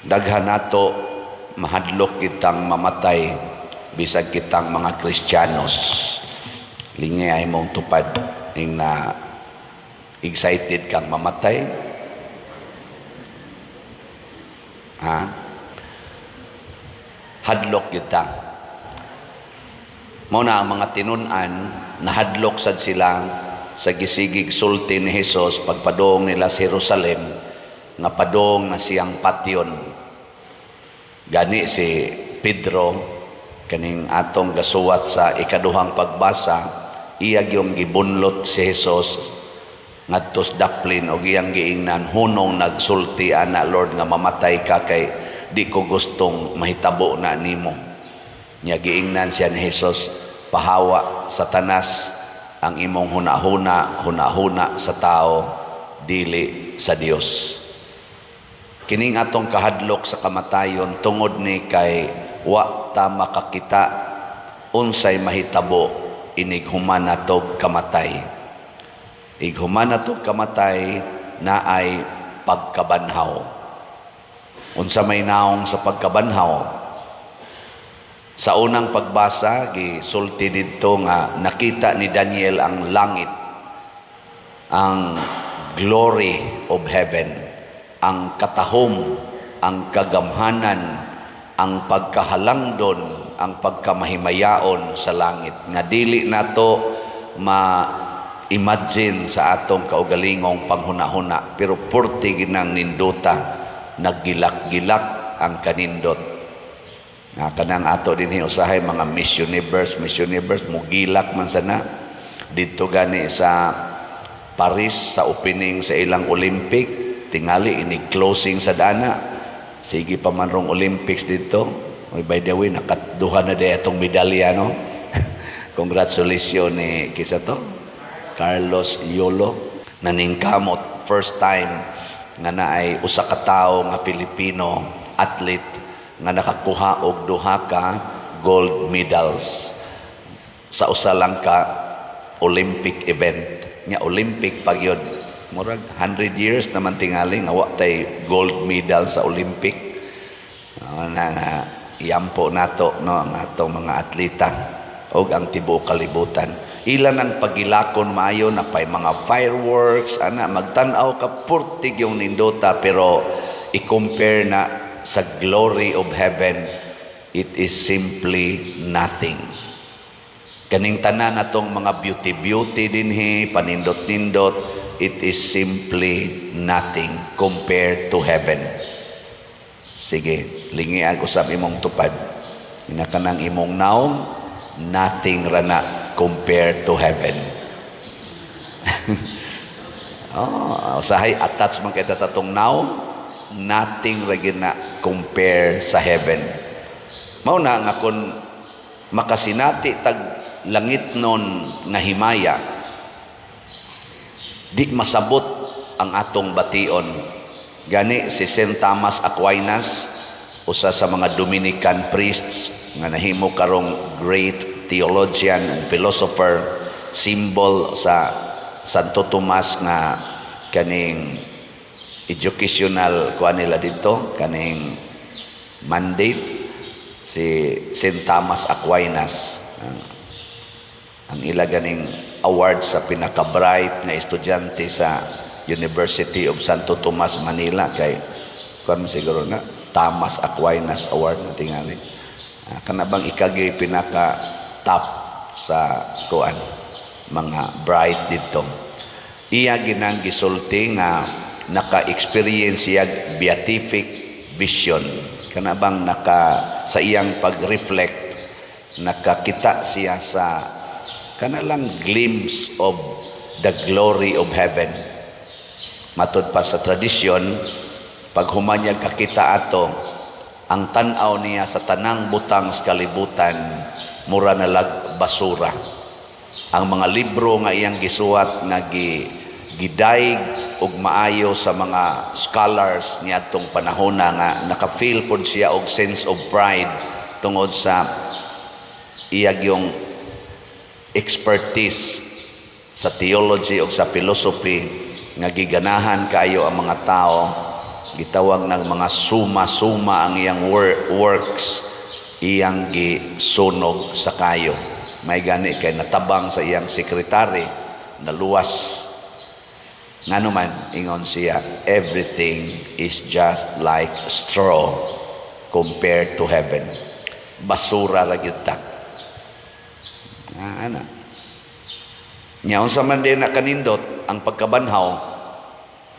daghan nato mahadlok kitang mamatay bisag kitang mga Kristiyanos. Lingay mong tupad ning na excited kang mamatay. Hadlok kita. Mao na ang mga tinun-an nahadlok sad sila sa gisigig sulti ni Hesus pagpadong nila sa Jerusalem nga padong na siyang patyon. Gani si Pedro kaning atong gasuwat sa ikaduhang pagbasa, iya gyung gibunlot si Hesus ngadto sa daplin og iyang giingnan, hunong nagsulti ana Lord nga mamatay ka kay di ko gustong mahitabo na nimo. Nya giingnan siya ni Hesus, pahawa Satanas ang imong hunahuna sa tao dili sa Dios. Kining atong kahadlok sa kamatayon tungod ni kay wa ta makakita unsay mahitabo inig human natog kamatay. Ighuman natog kamatay na ay pagkabanhaw. Unsa may naong sa pagkabanhaw? Sa unang pagbasa gisulti didto nga nakita ni Daniel ang langit, ang glory of heaven, ang katahom, ang kagamhanan, ang pagkahalangdon, ang pagkamahimayaon sa langit nga dili nato ma-imagine sa atong kaugalingong panghunahuna, pero purti ginang ninduta, naggilak-gilak ang kanindot. Kanang ato din usahay mga Miss Universe mugilak man sana dito gani sa Paris sa opening sa ilang Olympic, tingali ini closing sa dana. Sige pa man rong Olympics dito. By the way, nakaduha na day atong medalya, no? Congratulations ni kisa to Carlos Yolo, naningkamot first time nga naay usa ka tawo nga Filipino athlete nga nakakuha og duha ka gold medals sa usa lang ka Olympic event. Nya Olympic pagyod, murag 100 years naman tingali nga wa tay gold medal sa Olympic. Na iyampo nato, no, ang atong mga atleta og ang tibuok kalibutan. Ilan ang pagilakon maayo na pay mga fireworks ana magtan-aw ka purtig yung nindota, pero i-compare na sa glory of heaven, it is simply nothing. Kaning tanan natong mga beauty dinhi panindot-nindot, it is simply nothing compared to heaven. Sige, lingiag usab imong tupad. Inakanang imong naong, nothing rana compared to heaven. Usahay attach man kita sa tong naong, nothing ragina compare sa heaven. Mao na nga kun makasinati tag langit nun nga himaya, di masabot ang atong bation. Gani si St. Thomas Aquinas, usa sa mga Dominican priests nga nahimo karong great theologian and philosopher, symbol sa Santo Tomas nga kaning educational kuha nila dito, kaning mandate, si St. Thomas Aquinas, ang ila ganing award sa pinaka-bright na estudyante sa University of Santo Tomas, Manila, kay kuha mo siguro na Thomas Aquinas Award na tingali. Kanabang ikagi pinaka-top sa kuan mga bright dito. Iya ginang gisulti nga naka-experience siya beatific vision. Kanabang sa iyang pag-reflect, nakakita siya sa kanalang glimpse of the glory of heaven. Matud pa sa tradisyon, pag humanyag kakita ato, ang tanaw niya sa tanang butang sa kalibutan, mura na lag basura. Ang mga libro nga iyang gisuwat nga gidaig ug maayo sa mga scholars niadtong panahon nga naka-feel pod siya og sense of pride tungod sa iyang yung expertise sa theology o sa philosophy nga giganahan kayo ang mga tao gitawag ng mga suma-suma ang iyang works, iyang gisunog sa kayo. May gani kay natabang sa iyang sekretary, naluwas. Nga naman, ingon siya, everything is just like straw compared to heaven. Basura ra gyud ta. Ana. Nya unsa man din na kanindot ang pagkabanhaw,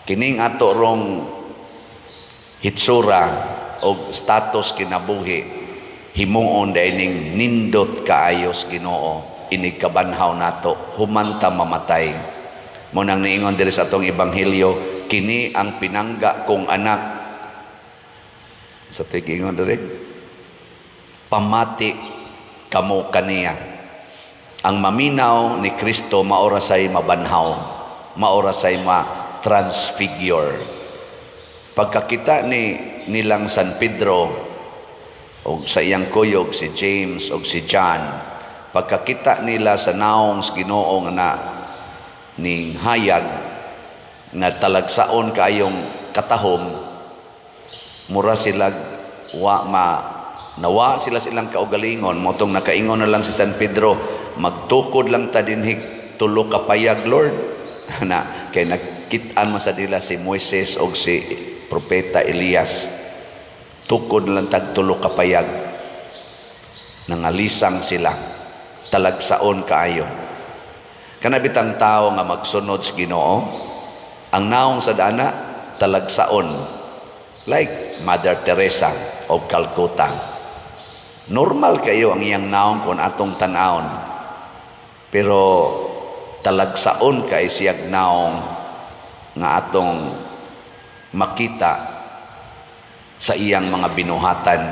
kining ato rong hitsura o status kinabuhi, himuon dining nindot kaayos Ginoo, inig kabanhaw nato, humanta mamatay. Mo nang niingon diri sa atong ebanghelyo, kini ang pinangga kong anak. Sa tigingon diri, pamati kamo kaniya. Ang maminaw ni Kristo maorasay mabanhaw, maorasay ma-transfigure. Pagkakita nilang San Pedro o sa iyang kuyog si James o si John, pagkakita nila sa naong Ginoo na ning hayag nga talagsaon kayong katahom, mura sila nawa sila silang kaugalingon. Motong nakaingon na lang si San Pedro, magtukod lang ta dinhi tulo ka payag, Lord. Na kay nakit-an man sa dila si Moises o si propeta Elias, tukod lang tag tulo ka payag, nangalisang sila, talagsaon kaayo. Kanabitang tao nga magsunod sa Ginoo, ang naong sa dana talagsaon, like Mother Teresa of Calcutta. Normal kayo ang iyang naong kung atong tanawon, pero talagsaon kay siyag naong nga atong makita sa iyang mga binuhatan.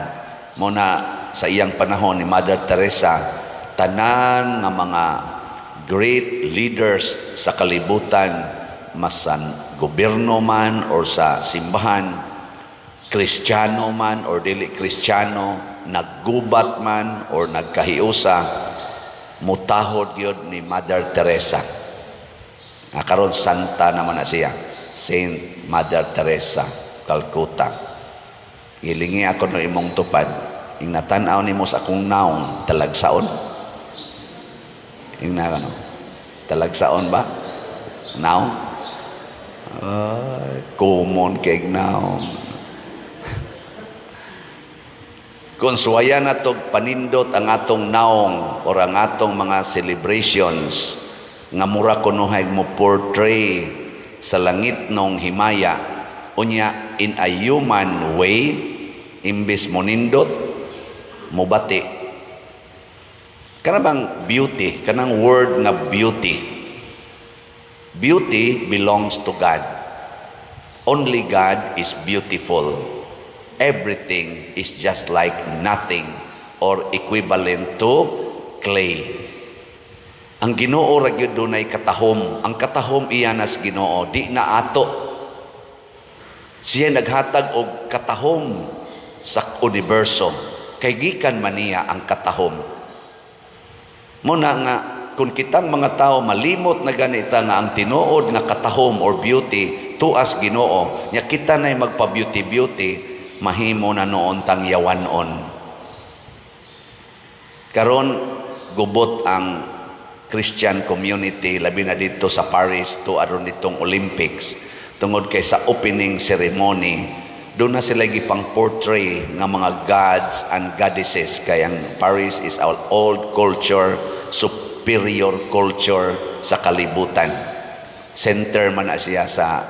Muna sa iyang panahon ni Mother Teresa, tanan nga mga great leaders sa kalibutan, masan gobyerno man or sa simbahan, Kristiyano man or dili Kristiyano, naggubat man or nagkahiusa, mutahod yun ni Mother Teresa. Karon santa naman na siya, Saint Mother Teresa Calcutta. Ilingi ako no imong tupad, ing natanaw nimo sa akong naong talagsaon. Ing na ano, talagsaon ba? Naong? Common kay naong. Kung suwaya na to panindot ang atong naong o ang atong mga celebrations, nga mura kunuhay mo portray sa langit nung himaya, unya in a human way, imbis mo nindot, mubati. Kana bang beauty, kanang word nga beauty. Beauty belongs to God. Only God is beautiful. Everything is just like nothing or equivalent to clay. Ang Ginoo ra gyud dunay katahom. Ang katahom iyanas Ginoo, di na ato. Siya naghatag og katahom sa universo. Kay gikan man niya ang katahom. Muna nga kung kitang mga tao malimot na ganita nga ang tinuod nga katahom or beauty tuas Ginoo, nya kita nay magpa-beauty mahimo na noon tang yawanon. Karon gubot ang Christian community labi na dito sa Paris to aron ditong Olympics tungod kay sa opening ceremony, doon na sila gipang portray nga mga gods and goddesses. Kay ang Paris is our old culture, superior culture sa kalibutan. Center man na siya sa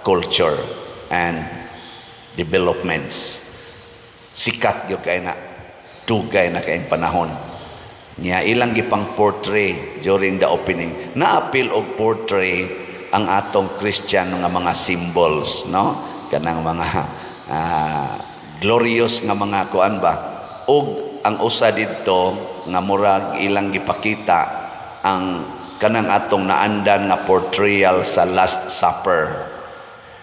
culture and developments. Sikat yung kay na, dugay na kayong panahon. Niya ilang gipang portray during the opening. Na-appeal og portray ang atong Christian nga mga symbols, no? Kanang mga glorious nga mga kuan ba, og ang usa didto nga murag ilang gipakita ang kanang atong naandan nga portrayal sa Last Supper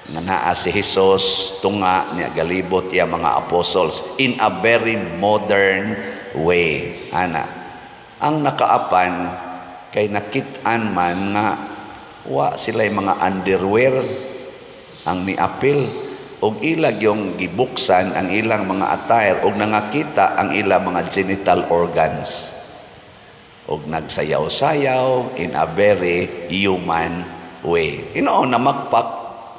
nga naa si Jesus tunga niya galibot iya mga apostles in a very modern way. Ana ang nakaapan kay nakit-an man nga wa sila'y mga underwear ang niapil. og ilag yung gibuksan ang ilang mga attire og nangakita ang ilang mga genital organs og nagsayaw-sayaw in a very human way. Namakpak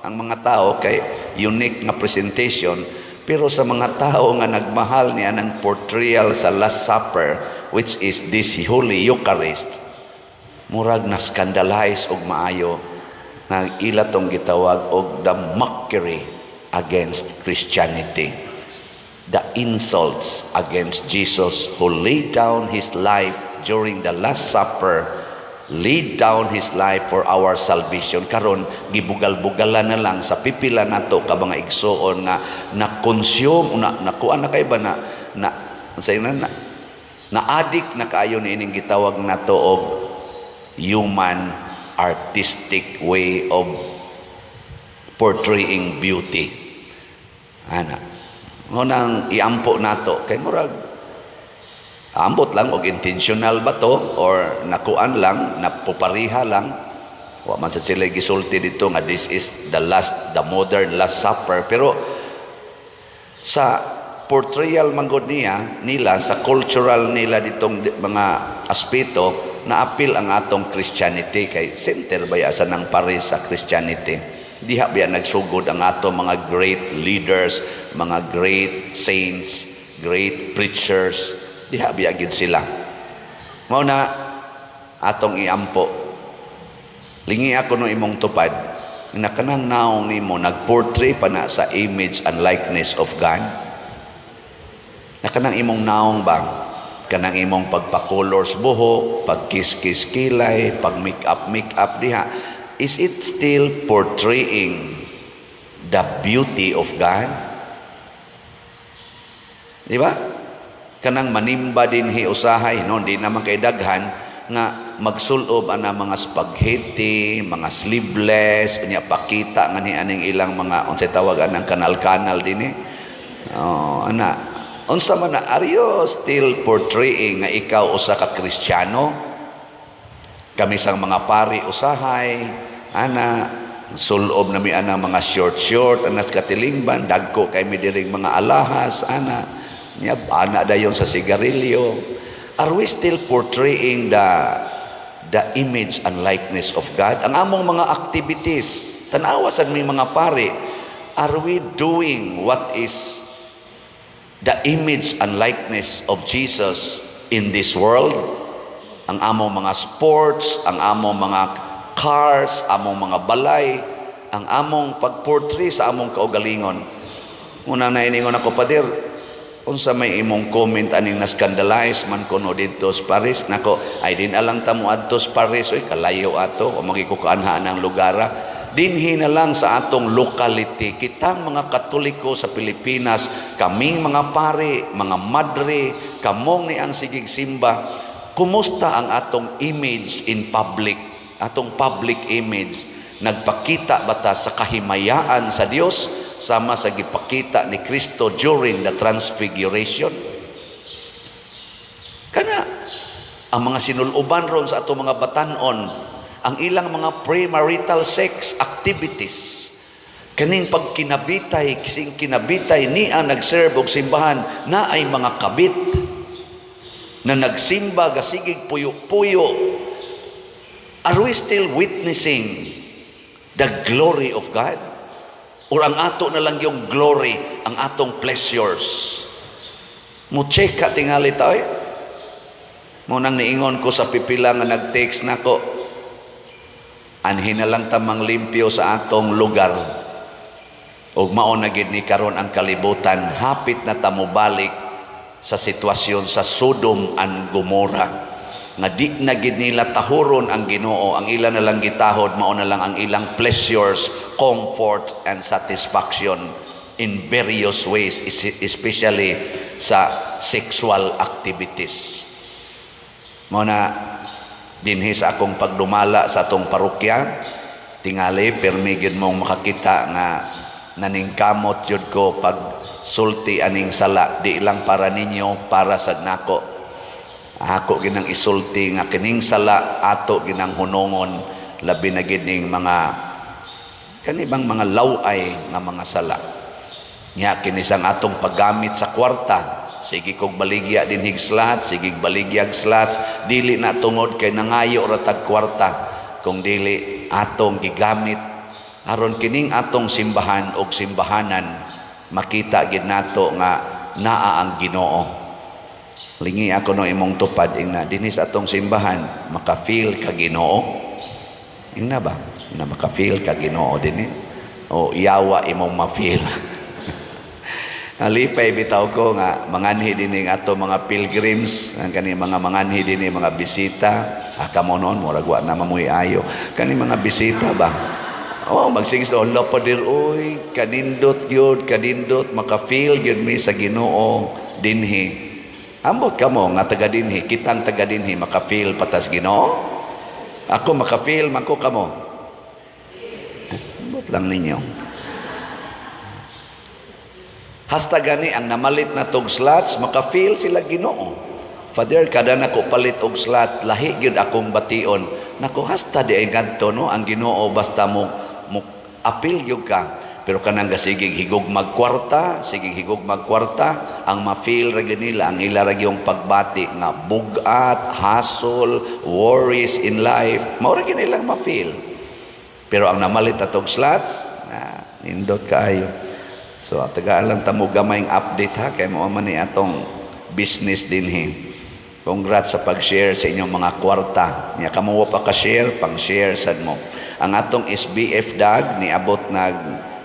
ang mga tao kay unique nga presentation, pero sa mga tao nga nagmahal niya ng portrayal sa Last Supper, which is this Holy Eucharist, murag na scandalize og maayo nga ila tong gitawag og the mockery against Christianity, the insults against Jesus who laid down his life during the Last Supper, laid down his life for our salvation. Karon gibugal-bugalan na lang sa pipila nato ka mga igsoon nga na-consume nakuan na kay ba na addict na kaayo ni ining gitawag nato og human artistic way of portraying beauty. Ngunang iampo nato kay murag ambot lang og intentional ba to or nakuan lang, napupariha lang. Wa man sa sila gisulti dito nga this is the modern Last Supper, pero sa portrayal manggod nila sa cultural nila ditong mga aspeto na apil ang atong Christianity kay center baya sa nang pares sa Christianity. Diha biya nagsugod ang ato mga great leaders, mga great saints, great preachers. Diha biya gid sila. Mao na atong iampo. Lingi ako no imong tupad. Na kanang naong nimo nagportray pa na sa image and likeness of God. Na kanang imong naong bang kanang imong pagpa-colors buhok, pag-kiss-kiss kilay, pag-make up diha. Is it still portraying the beauty of God? Di ba? Kanang manimba din usahay, no? Di naman kay daghan nga magsulob ana mga spaghetti, mga sleeveless, unya pakita nga ni aning ilang mga unsay tawag anang kanal-kanal din unsa man na, are you still portraying nga ikaw usa ka Kristiyano? Kami sang mga pari usahay sulob na mi ana mga short anas katilingban, dagko kay mi diring mga alahas niya ana dayon sa sigarilyo. Are we still portraying the image and likeness of God? Ang among mga activities, tanawa sad mi mga pari, are we doing what is the image and likeness of Jesus in this world? Ang among mga sports, ang among mga cars, among mga balay, ang among pagportray sa among kaugalingon. Una na iningon ako, Padir, unsa may imong comment aning na-scandalize man kuno dito sa Paris? Nako, ay din alang tamo adto sa Paris, oy kalayo ato, o magikukaanhaan ang lugara. Dinhi na lang sa atong locality, kitang mga Katoliko sa Pilipinas, kaming mga pari, mga madre, kamong ni ang sigig simba, kumusta ang atong image in public? Atong public image, nagpakita bata sa kahimayaan sa Dios sama sa gipakita ni Kristo during the transfiguration? Kana ang mga sinuloban ron sa atong mga batanon, ang ilang mga premarital sex activities, kaning pagkinabitay, kising kinabitay ni ang nagserve og simbahan na ay mga kabit na nagsimba gasigig puyo-puyo. Are we still witnessing the glory of God? Or ang ato na lang yung glory, ang atong pleasures? Mo-check ka tingali tayo. Munang niingon ko sa pipila nga nag-text na ko, anhin na lang tamang limpyo sa atong lugar. O maunagid ni karon ang kalibutan, hapit na tamubalik sa sitwasyon sa Sodom and Gomorrah. Nga di na gid nila tahuron ang Ginoo, ang ilan na lang gitahod, mao na lang ang ilang pleasures, comfort and satisfaction in various ways, especially sa sexual activities. Mao na dinhi sa akong pagdumala sa atong parokya, tingali permi gid mong makakita nga naningkamot jud ko pag sulti aning sala, di lang para ninyo, para sa nako. Ako ginang isulti nga kining sala ato ginang hunongon, labi na gid ning mga kanibang mga laway nga mga sala. Nya kinisang atong paggamit sa kwarta. Sige kog baligya din hig slots, sige baligyag slots, dili na tungod kay nangayo ra tag kwarta, kung dili atong gigamit aron kining atong simbahan og simbahanan makita gid nato nga naa ang Ginoo. Lingi ako no imong tupad ingna dinhi sa atong simbahan maka-feel ka Ginoo. Ingna ba? Na maka-feel ka Ginoo dinhi. O iyawa imong ma-feel. Alipay bitaw ko nga manganhi dinhi ato mga pilgrims, ang kani mga manganhi dinhi mga bisita, kamo noon murag wa na mamuy ayo. Kani mga bisita ba? Oh, magsingis do la padir oy, kanindot gyud, kanindot maka-feel gyud mi sa Ginoo dinhi. Ambot kamo nga taga dinhi, kitang taga dinhi maka-feel patas Ginoo. Ako maka-feel man ko kamo. Ambot lang ninyo. Hasta gani ang namalit na tog slots, maka-feel sila Ginoo. Father, kada nako palit og slot, lahi gyud akong bation. Nako hasta di ay ganto no ang Ginoo basta mo apil gyud ka. Pero kanang gasigig higog magkwarta, sigig higog magkwarta, ang ma-feel ra gyud nila ang ila ra gyung pagbati nga bugat, hassle, worries in life, mao ra gyud nilang ma-feel. Pero ang namalit na tog slots, nindot kaayo. So, tagaan lang tamo gamayng update ha, kay mo man ni atong business dinhi. Congrats sa pag-share sa inyong mga kwarta. Nya kamo pa ka-share, pang-share sad mo. Ang atong SBF DAG ni abot nag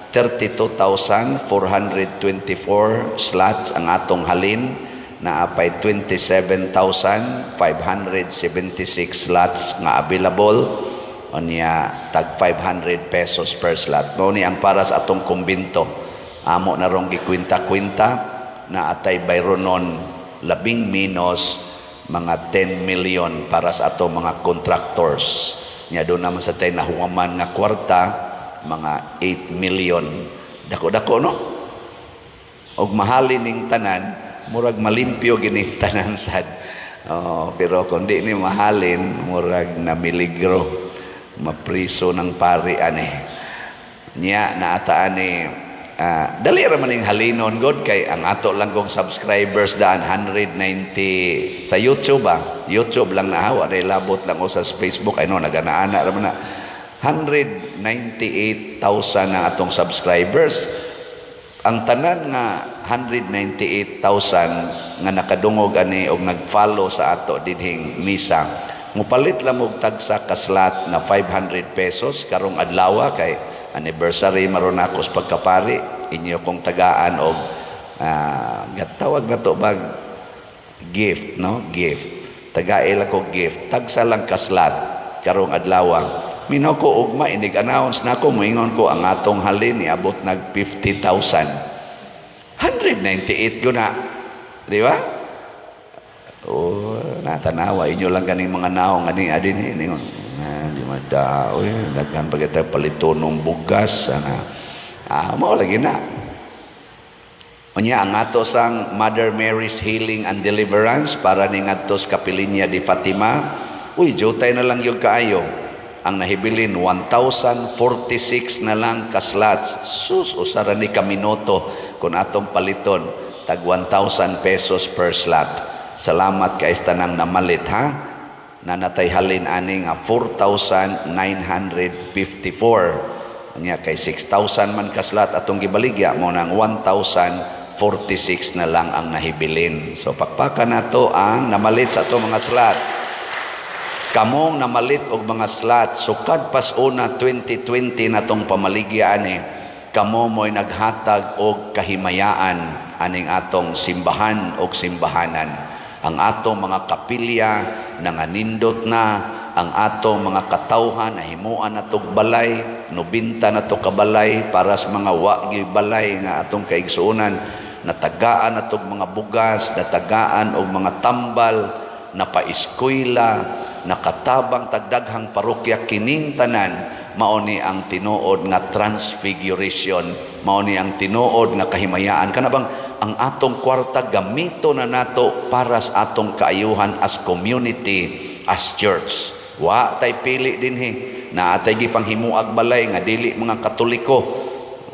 32,424 slots ang atong halin na apay 27,576 slots nga available. O niya tag 500 pesos per slot. Mao ni ang para sa atong kumbinto. Amo na rong gikwinta-kwinta na atay bayronon labing minus mga 10 million para sa ato mga contractors. Nya doon naman sa tayo nahuwaman nga kwarta, mga 8 million. Dako-dako no? Og mahalin ning tanan, murag malimpyo gining tanan sad. Pero kung di ni mahalin, murag na miligro. Mapriso ng pari ani. Nya naataan ni dali ra man ning halinon god kay ang ato lang kong subscribers daan 190 sa YouTube YouTube lang na hawa dai labot lang o sa Facebook ay no nagana-ana ra man na 198,000 ang atong subscribers. Ang tanan nga 198,000 nga nakadungog ani og nag-follow sa ato dinhing misa mupalit lang og tagsa ka slot na 500 pesos karong adlaw kay anniversary maron ako sa pagkapari inyo kong tagaan og gatawag na to bag gift no gift tagail ako gift tagsa lang ka slot karong adlaw minaw ko ugma inig-announce na ako moingon ko ang atong halin ni abot nag 50,000 198 ko na di ba natanawa inyo lang ganing mga naong ganing adin ningon di madao daghan pagita paliton ng bugas mao lagi na unya ang ato sang Mother Mary's Healing and Deliverance para ning adto sa Kapilinya di Fatima jutay na lang yung kaayo ang nahibilin 1,046 na lang ka slots sus usara ni kaminoto kung atong paliton tag 1,000 pesos per slot. Salamat kay tanang namalit ha na natay halin ani nga 4,954 nya kay 6,000 man ka slot atong gibaligya mo nang 1,046 na lang ang nahibilin. So pakpakan nato ang namalit sa atong mga slots. Kamong namalit og mga slots sukad pas una 2020 natong pamaligya ani kamo mo'y naghatag og kahimayaan aning atong simbahan og simbahanan. Ang atong mga kapilya nanganindot na, ang atong mga katawhan nahimuan natog balay, 90 na to kabalay para sa mga wagi balay nga atong kaigsuonan, natagaan natog mga bugas, natagaan og mga tambal, napaeskwela, nakatabang tagdaghang parokya kining tanan mao ni ang tinuod nga transfiguration, mao ni ang tinuod nga kahimayaan kana bang ang atong kwarta gamito na nato para sa atong kaayuhan as community, as church. Wa tay pili dinhi na atay gipanghimuag balay nga dili mga Katoliko.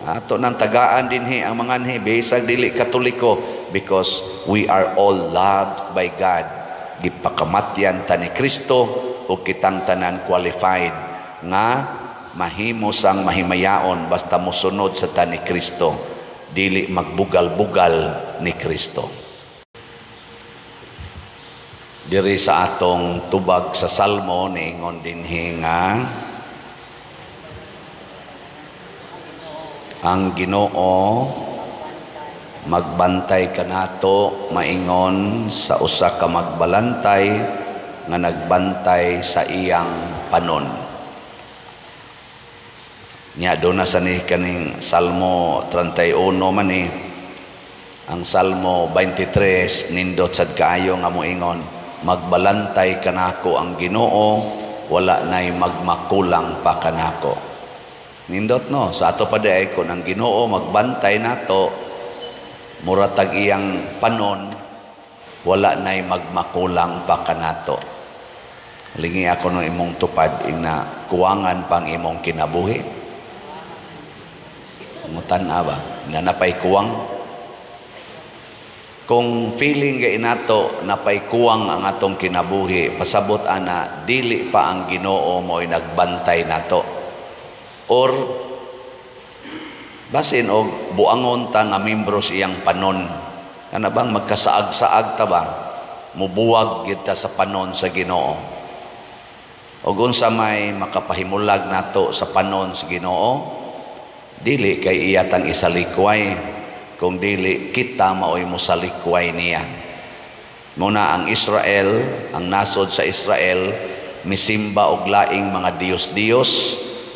Ato nang tagaan dinhi ang mga anhi bisag dili Katoliko because we are all loved by God. Gipakamatyan ta ni Kristo o kitang tanan qualified nga mahimo sang mahimayaon basta mosunod sa ta ni Kristo, dili magbugal-bugal ni Kristo. Diri sa atong tubag sa Salmo niingon dinhi nga ang Ginoo magbantay kanato, maingon sa usa ka magbalantay nga nagbantay sa iyang panon. Nya do na sa ni kaning Salmo 31 man ni. Ang Salmo 23 nindot sad kaayo nga moingon, magbalantay kanako ang Ginoo, wala nay magmakulang pa kanako. Nindot no, sa ato pa day kung ang Ginoo magbantay nato, muratag iyang panon, wala nay magmakulang pa kanato. Lingi ako no imong tupad ina kuwangan pang imong kinabuhi. Mutan ba? Napay kuwang. Kung feeling kay nato napay kuwang ang atong kinabuhi, pasabot ana dili pa ang Ginoo mo'y nagbantay nato. Or basin og buangon ta nga membro siyang panon. Ana bang magkasaag-saag ta ba? Mubuwag gid ta sa panon sa Ginoo. Og unsa may makapahimulag nato sa panon sa Ginoo, dili kay iya tang isalikway, kung dili kita maoy mosalikway niya. Muna ang Israel, ang nasod sa Israel, misimba og laing mga Dios-Dios,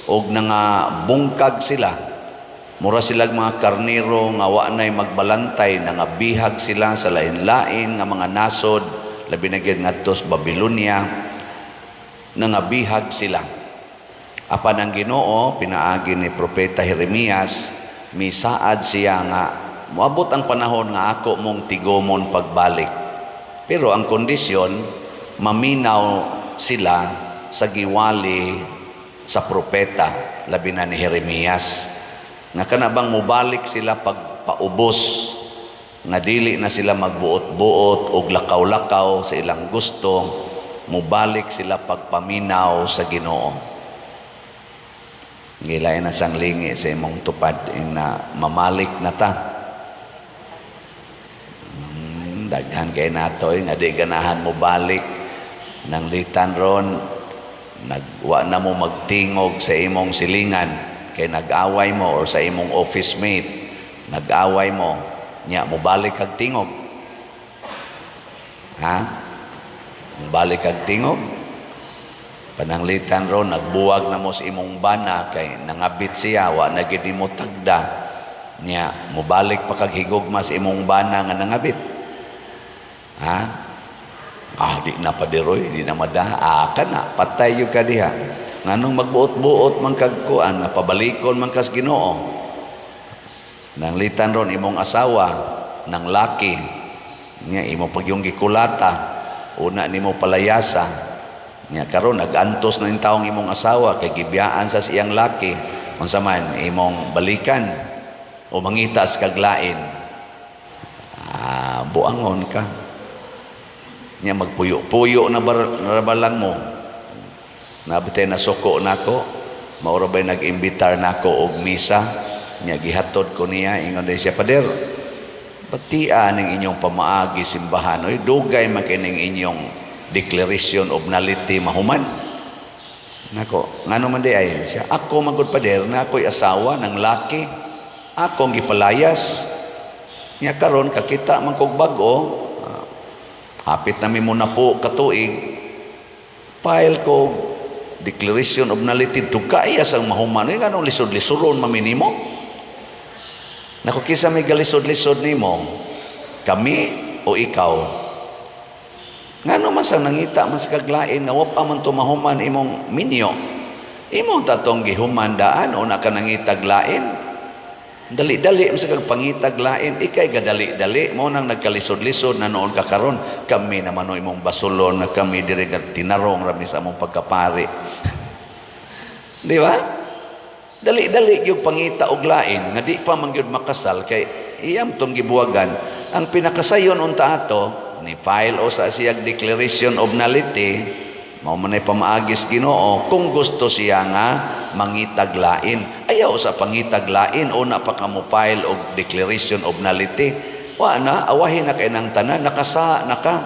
og nga bungkag sila. Mura silag mga karnero nga wa nay magbalantay, nga bihag sila sa lain-lain nga mga nasod, labi na gyud ngadto sa Babylonia, nga bihag sila. Apan ang Ginoo pinaagi ni propeta Jeremias, misaad siya nga moabot ang panahon nga ako mong tigomon pagbalik. Pero ang kondisyon, maminaw sila sa giwali sa propeta, labi na ni Jeremias, nga kanabang mubalik sila pagpaubos, nga dili na sila magbuot-buot o lakaw-lakaw sa ilang gusto, mubalik sila pagpaminaw sa Ginoo. Ngilay na sang lingi sa imong tupad na mamalik na ta. Daghan kay nato nga di ganahan mo balik nang litan ron, nagwa na mo magtingog sa imong silingan kay nag-away mo, or sa imong office mate nag-away mo, nya mo balik kag tingog. Mo balik kag tingog, pananglitan ron nagbuwag na mo sa imong bana kay nangabit siya, wa na gid mo tagda, nya mo balik pa kag higugma sa imong bana nga nangabit. Di na padiroy, di na mada. Kana, patay yung ka diha. Nganong magbuot-buot man kagkuan, nga pabalikon man kas Ginoo. Nang litan ron imong asawa, nang laki, nga imo pag yung gikulata, una nimo palayasa. Nga karon nagantos na yung taong imong asawa, kay gibiyaan sa siyang laki, unsa man imong balikan, o mangita sa kaglain. Buangon ka. Nya magpuyo-puyo na balang mo. Nabitay na suko nako, maura ba'y nag-imbitar nako og misa, nya gihatod ko niya, ingon day siya, Pader, batia ning inyong pamaagi simbahan, oy dugay man kining inyong declaration of nullity mahuman. Nako, ngano man di ay siya, ako magud Pader, na ako'y asawa ng laki, akong gipalayas, nya karon kakita man kog bag-o, hapit na mi muna po katuig, file ko declaration of nullity, tugkaya sang mahuman. Ay ganong lisod-lisoron maminimo. Naku, kisa may galisod-lisod nimo, kami o ikaw? Ngano man sang nangita man sa kaglain, nga wapa man tumahuman imong minyo, imong tatong gihumandaan o naka nangitag lain, dali-dali sa pangitag lain, ikay gadali-dali mo nang nagkalisod-lisod na noon kakaron, kami naman o imong basulon na kami diri tinarong rami sa among pagkapari. Di ba? Dali-dali yung pangita og lain nga di pa man gyud makasal kay iyam tong gibuwagan. Ang pinakasayon unta ato ni file o sa siyang declaration of nullity, mao man ay pamaagis Ginoo kung gusto siya nga mangitag lain. Ayaw sa pangitag lain una pa ka mo file og declaration of nullity. Wa na awahin na kay nang tanan nakasa naka.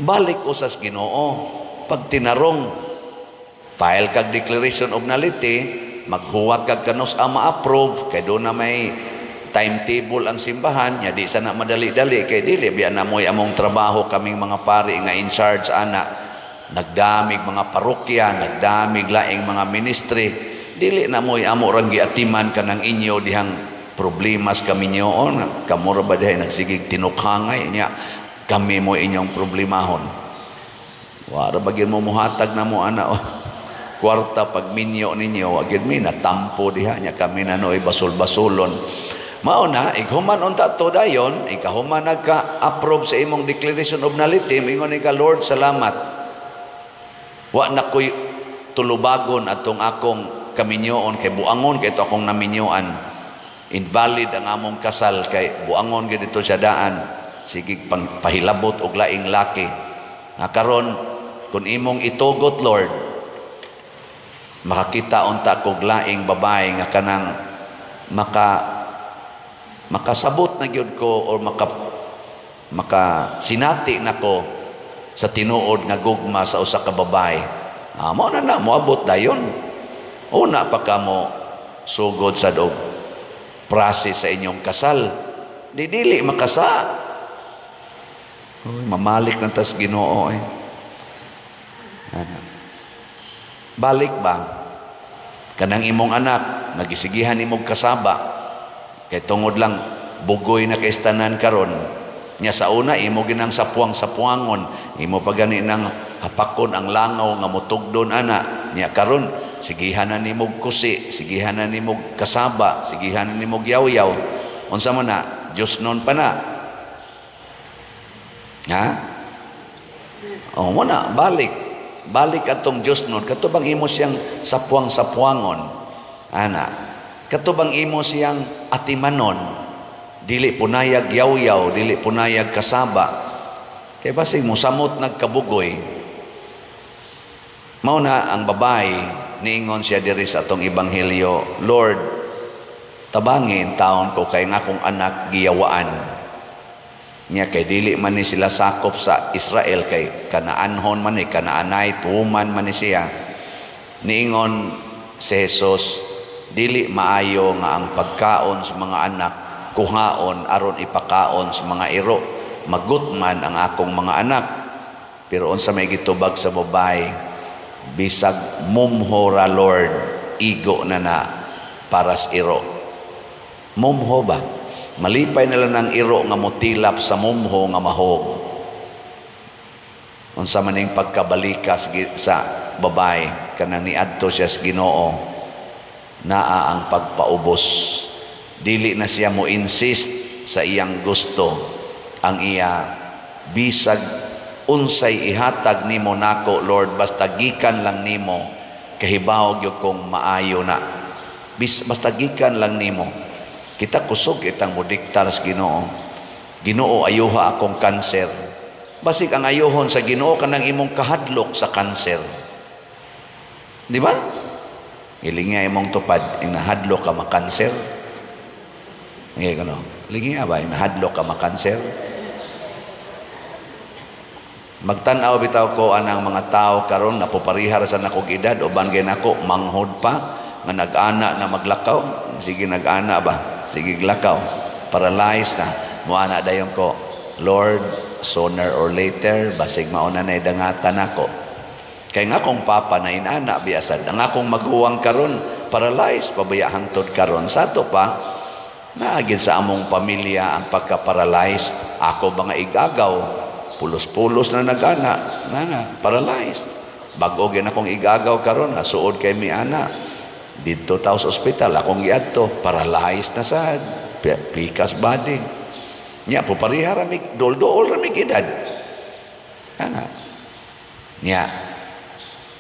Balik usas Ginoo pag tinarong file kag declaration of nullity, maghuwat kag kanus ma-approve kay do na may timetable ang simbahan nya di sana madali-dali kay dili biya na moy among trabaho kaming mga pari nga in charge ana nagdamig mga parokya, nagdamig laing mga ministry, dili na moy amo rang giatiman kanang inyo dihang problemas kami nyoon kamura ba dihay nagsigig tinukhangay nya kami mo inyong problemahon. Wala bagin mo muhatag na mo ana kwarta pag minyo ninyo wagid mi natampo diha nya kami nanoy basol-basolon. Mao na ighuman unta to dayon ikahuman nagka-approve sa imong declaration of nullity ingon ka Lord salamat. Wa na koy tulubagon atong akong kaminyoon kay buangon kay to akong naminyoan. Invalid ang among kasal kay buangon gid dito sa daan. Sige pahilabot og laing laki. Nga karon kun imong itugot Lord makakita unta kog laing babae nga kanang makasabot na gyud ko or makasinati nako sa tinuod nga gugma sa usa ka babae. Mao na moabot dayon. Una pa ka mo sugod sa dog process sa inyong kasal. Dili makasa. Mamalik ng tas Ginoo eh. Balik ba? Kanang imong anak, nagisigihan imong kasaba. Kay tungod lang, bugoy na kaistanan karon. Nya sa una, imo ginang sapuang-sapuangon. Imo pa gani nang hapakon ang langaw nga mutugdon ana. Nya karon, sigihan na nimog kusi, sigihan na nimog kasaba, sigihan na nimog yaw-yaw. Unsa man na, Diyos nun pa na. Ha? O mo na, balik atong Diyos nun, katubang imo siyang sapuang-sapuangon, ana, katubang imo siyang atimanon, dili punayag yaw-yaw, dili punayag kasaba, kay basig mo samot nagkabugoy, mao na ang babae, niingon siya diri sa atong ebanghelyo, Lord, tabangin taon ko kay nga akong anak giyawaan, niya kay dili man ni sila sakop sa Israel kay kanaanhon man ni kanaanay tuman man ni siya niingon si Jesus dili maayo nga ang pagkaon sa mga anak kuhaon aron ipakaon sa mga iro magutman ang akong mga anak pero unsa may gitubag sa babae bisag mumhora Lord igo na para sa iro mumho ba malipay nila ng iro nga motilap sa mumho nga mahog. Unsa man ning pagkabalikas sa babae kanang niadto siya sa Ginoo naa ang pagpaubos. Dili na siya mo insist sa iyang gusto ang iya bisag unsay ihatag nimo nako Lord basta gikan lang nimo kahibaw gyud kong maayo na. Basta gikan lang nimo. Kita kusog kitang modiktar sa Ginoo. Ginoo ayuha akong kanser. Basig ang ayuhon sa Ginoo kanang imong kahadlok sa kanser. Di ba? Ilinga imong tupad, inahadlok ka makanser. Ngayon ano? Lingi ba? Inahadlok ka makanser. Magtanaw bitaw ko anang mga tao karon napuparihar sa nakog edad o banggay nako manghod pa nga nag-ana na maglakaw. Sige nag-ana ba? Sige glakaw. Paralyzed na. Muana dayon ko, Lord, sooner or later, basig mauna na idangatan ako. Kay nga kong papa na inana biasad, ang akong maguwang karon, paralyzed, pabaya hangtod karon. Sa to pa, naagin sa among pamilya ang pagka-paralyzed. Ako ba nga igagaw? Pulos-pulos na nagana. Paralyzed. Bago gin akong igagaw karon, nasuod kay mi ana. Dito tao sa ospital, akong giadto, paralyzed na sad, pikas body. Nya po pariha ramig, dol-dol ramig edad. Nya,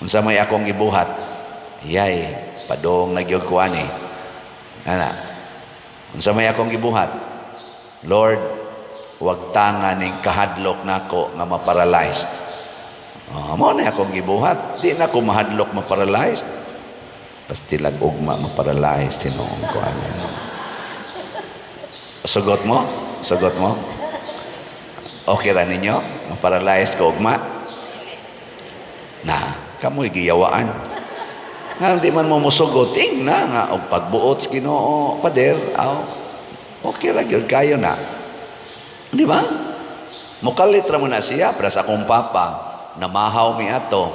unsa may akong ibuhat, yay, padong nagyog ko ani. Ana. Unsa may akong gibuhat? Lord, wag tanga ning kahadlok nako nga ma-paralyzed. Mo na akong gibuhat. Di na ko mahadlok ma-paralyzed. Pastilag ugma ma-paralyzed tinuong ko ani. Sugot mo? Sugot mo? Okay ra ninyo? Ma-paralyzed ko ugma? Na, kamoy giyawaan. Nga di man mo musugot, na nga, o pagbuot sa Ginoo, pader, okay ra gyud kayo na. Di ba? Mukalit ra mo na siya, para sa akong papa, namahaw mi ato,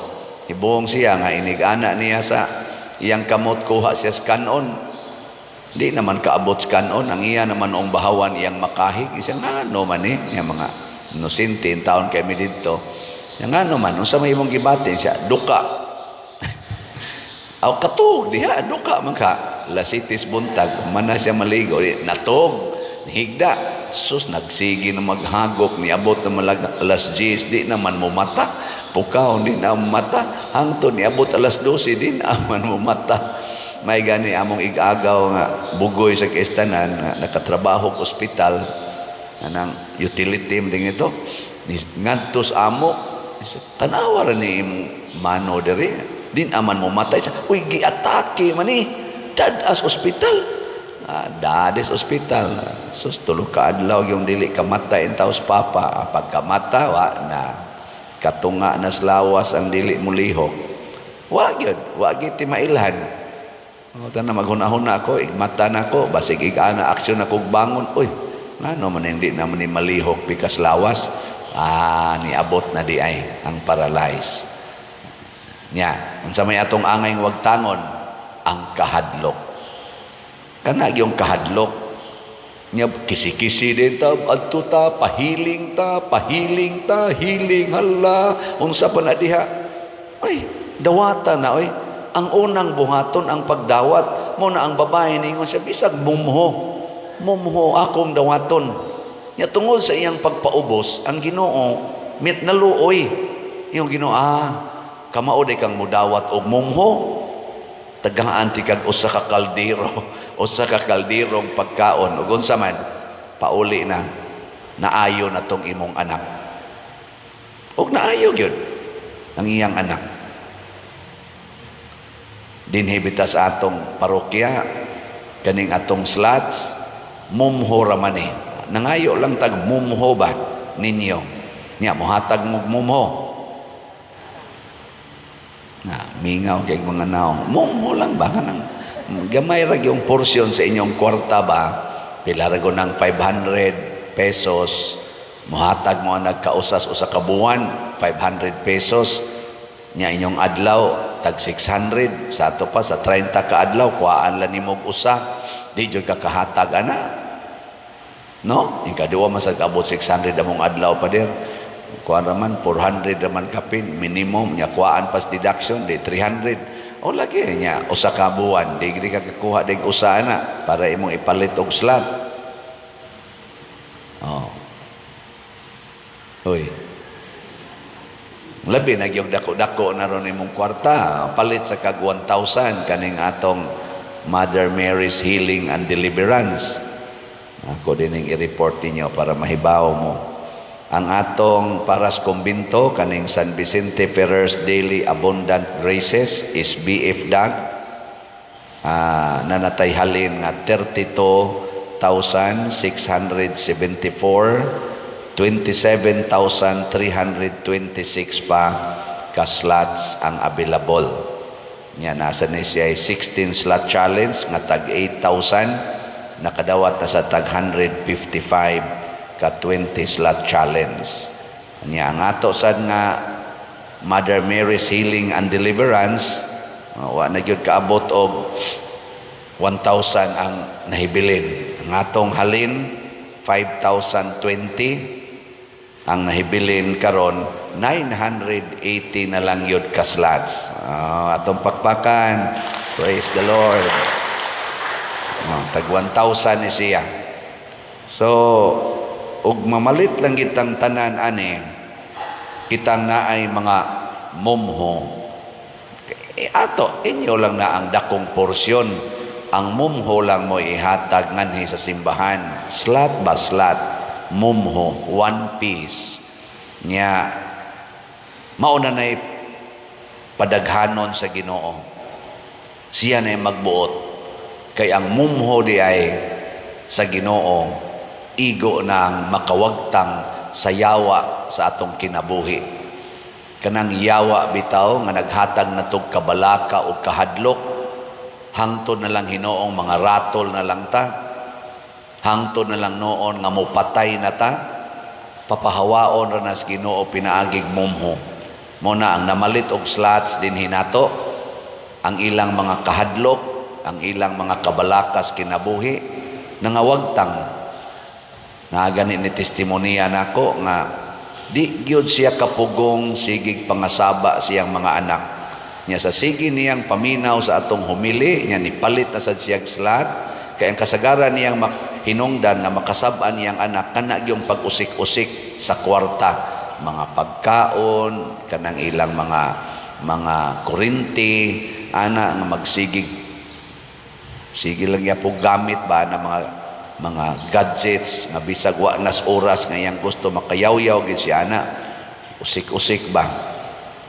ibuong siya, nga inigana niya sa iyang kamot kuha siya sa kanon. Di naman kaabot sa kanon, ang iya naman ang bahawan iyang makahig, isang ano man yung mga nusintin, taon kami dito. Yung ano man, unsa may imong gibatin siya, duka. Aw katug diha duka man ka lasitis buntag man na siya maligo natog higda sus nagsigi na maghagok niabot na alas 10 di naman mo mata pukaw di na mata hangtod niabot alas 12 din aman mo mata may gani among igagaw nga bugoy sa kaistanan nga nakatrabaho sa ospital anang utility ding ito ngadtos amo tanawa ra ni imong mano diri din aman mo matay siya. Uy, giatake man eh. Dadas ospital. Dadas ospital. Sus, tulog ka adlaw yung dili kamatay ang taos papa. Pagkamata, na. Katunga na slawas ang dili mo lihok. Wag yun. Wag iti mailhan. Na maghuna-huna ako, igmata na ako. Basig igana, aksyon ako bangon. Uy, ano man hindi naman ni malihok pikas lawas. Niabot na di ay ang paralyzed. Nya, unsa may atong angay wag tangon ang kahadlok. Kana yung kahadlok. Nya kisi-kisi din ta adto ta pahiling ta, hiling hala unsa pa na diha. Ay, dawata na oy. Ang unang buhaton ang pagdawat mo na ang babae ningon siya bisag mumho akong dawaton. Nya tungod sa iyang pagpaubos ang Ginoo naluoy. Yung Ginoo kamaoday kang mudawat og mumho tagaan ti kag usa ka kaldero usa ka kalderong pagkaon ug unsa man pauli na naayo na tong imong anak ug naayo gyud ang iyang anak dinhi bitas atong parokya kaning atong slots mumho ra man nangayo lang tag mumho ba ninyo nya mohatag mo mumho na mingaw kay mga naong mo lang ba kanang gamay ra yung portion sa inyong kwarta ba pila ra ng 500 pesos mohatag mo nagkausas usa ka buwan 500 pesos nya inyong adlaw tag 600 sa ato pa sa 30 ka adlaw kuhaan la nimo usa di jud ka kahatag ana no ikaduwa masag abot 600 among adlaw pa der kuan raman 400 raman kapin minimum nya kuan pas deduction di 300 o lagi nya usa ka buwan di ka kakuha dig usa na para imong ipalit og slot Hoy labi na gyud dako-dako na ron imong kwarta palit sa kag 1,000 kaning atong Mother Mary's Healing and Deliverance ako din i-report ninyo para mahibaw mo ang atong Paras Kumbinto kaning San Vicente Ferrers Daily Abundant Graces is BF DAG nanatay halin nga 32,674 27,326 pa ka slots ang available nya nasa ni siya 16 slot challenge nga tag 8,000 nakadawat na sa tag 155 ka 20 slot challenge. Nya ang ato sad nga Mother Mary's Healing and Deliverance wa na gyud kaabot og 1,000 ang nahibilin. Ang atong halin 5,020 ang nahibilin karon 980 na lang yun ka slots. Atong pakpakan. Praise the Lord. Tag 1,000 ni siya. So ug mamalit lang kitang tanan ani kitang naay mga mumho Ato, inyo lang na ang dakong porsyon. Ang mumho lang mo ihatag nganhi sa simbahan. Slat ba slat? Mumho, 1 piece. Nya, mauna na'y padaghanon sa Ginoo. Siya na'y magbuot. Kay ang mumho di ay sa Ginoo, igo ng makawagtang sa yawa sa atong kinabuhi. Kanang yawa bitaw nga naghatag na tog kabalaka o kahadlok, hangtod na lang hinoong mga ratol na lang ta, hangtod na lang noon nga mupatay na ta, papahawaon ra nas Ginoo pinaagig mumho. Muna ang namalit og slots din hinato, ang ilang mga kahadlok, ang ilang mga kabalakas kinabuhi, nangawagtang. Na gani ni testimonya nako nga di gyud siya kapugong sigig pangasaba siyang mga anak. Nya sa sige niyang paminaw sa atong humili, nya nipalit na sad siyang slat, kay ang kasagaran niyang hinungdan nga makasab-an niyang anak kana gyung pag-usik-usik sa kwarta, mga pagkaon, kanang ilang mga kurinti, ana nga magsigig sige lang ya po gamit ba na mga gadgets nga bisag wa nas oras nga iyang gusto makayaw-yaw gid siya ana, usik-usik ba.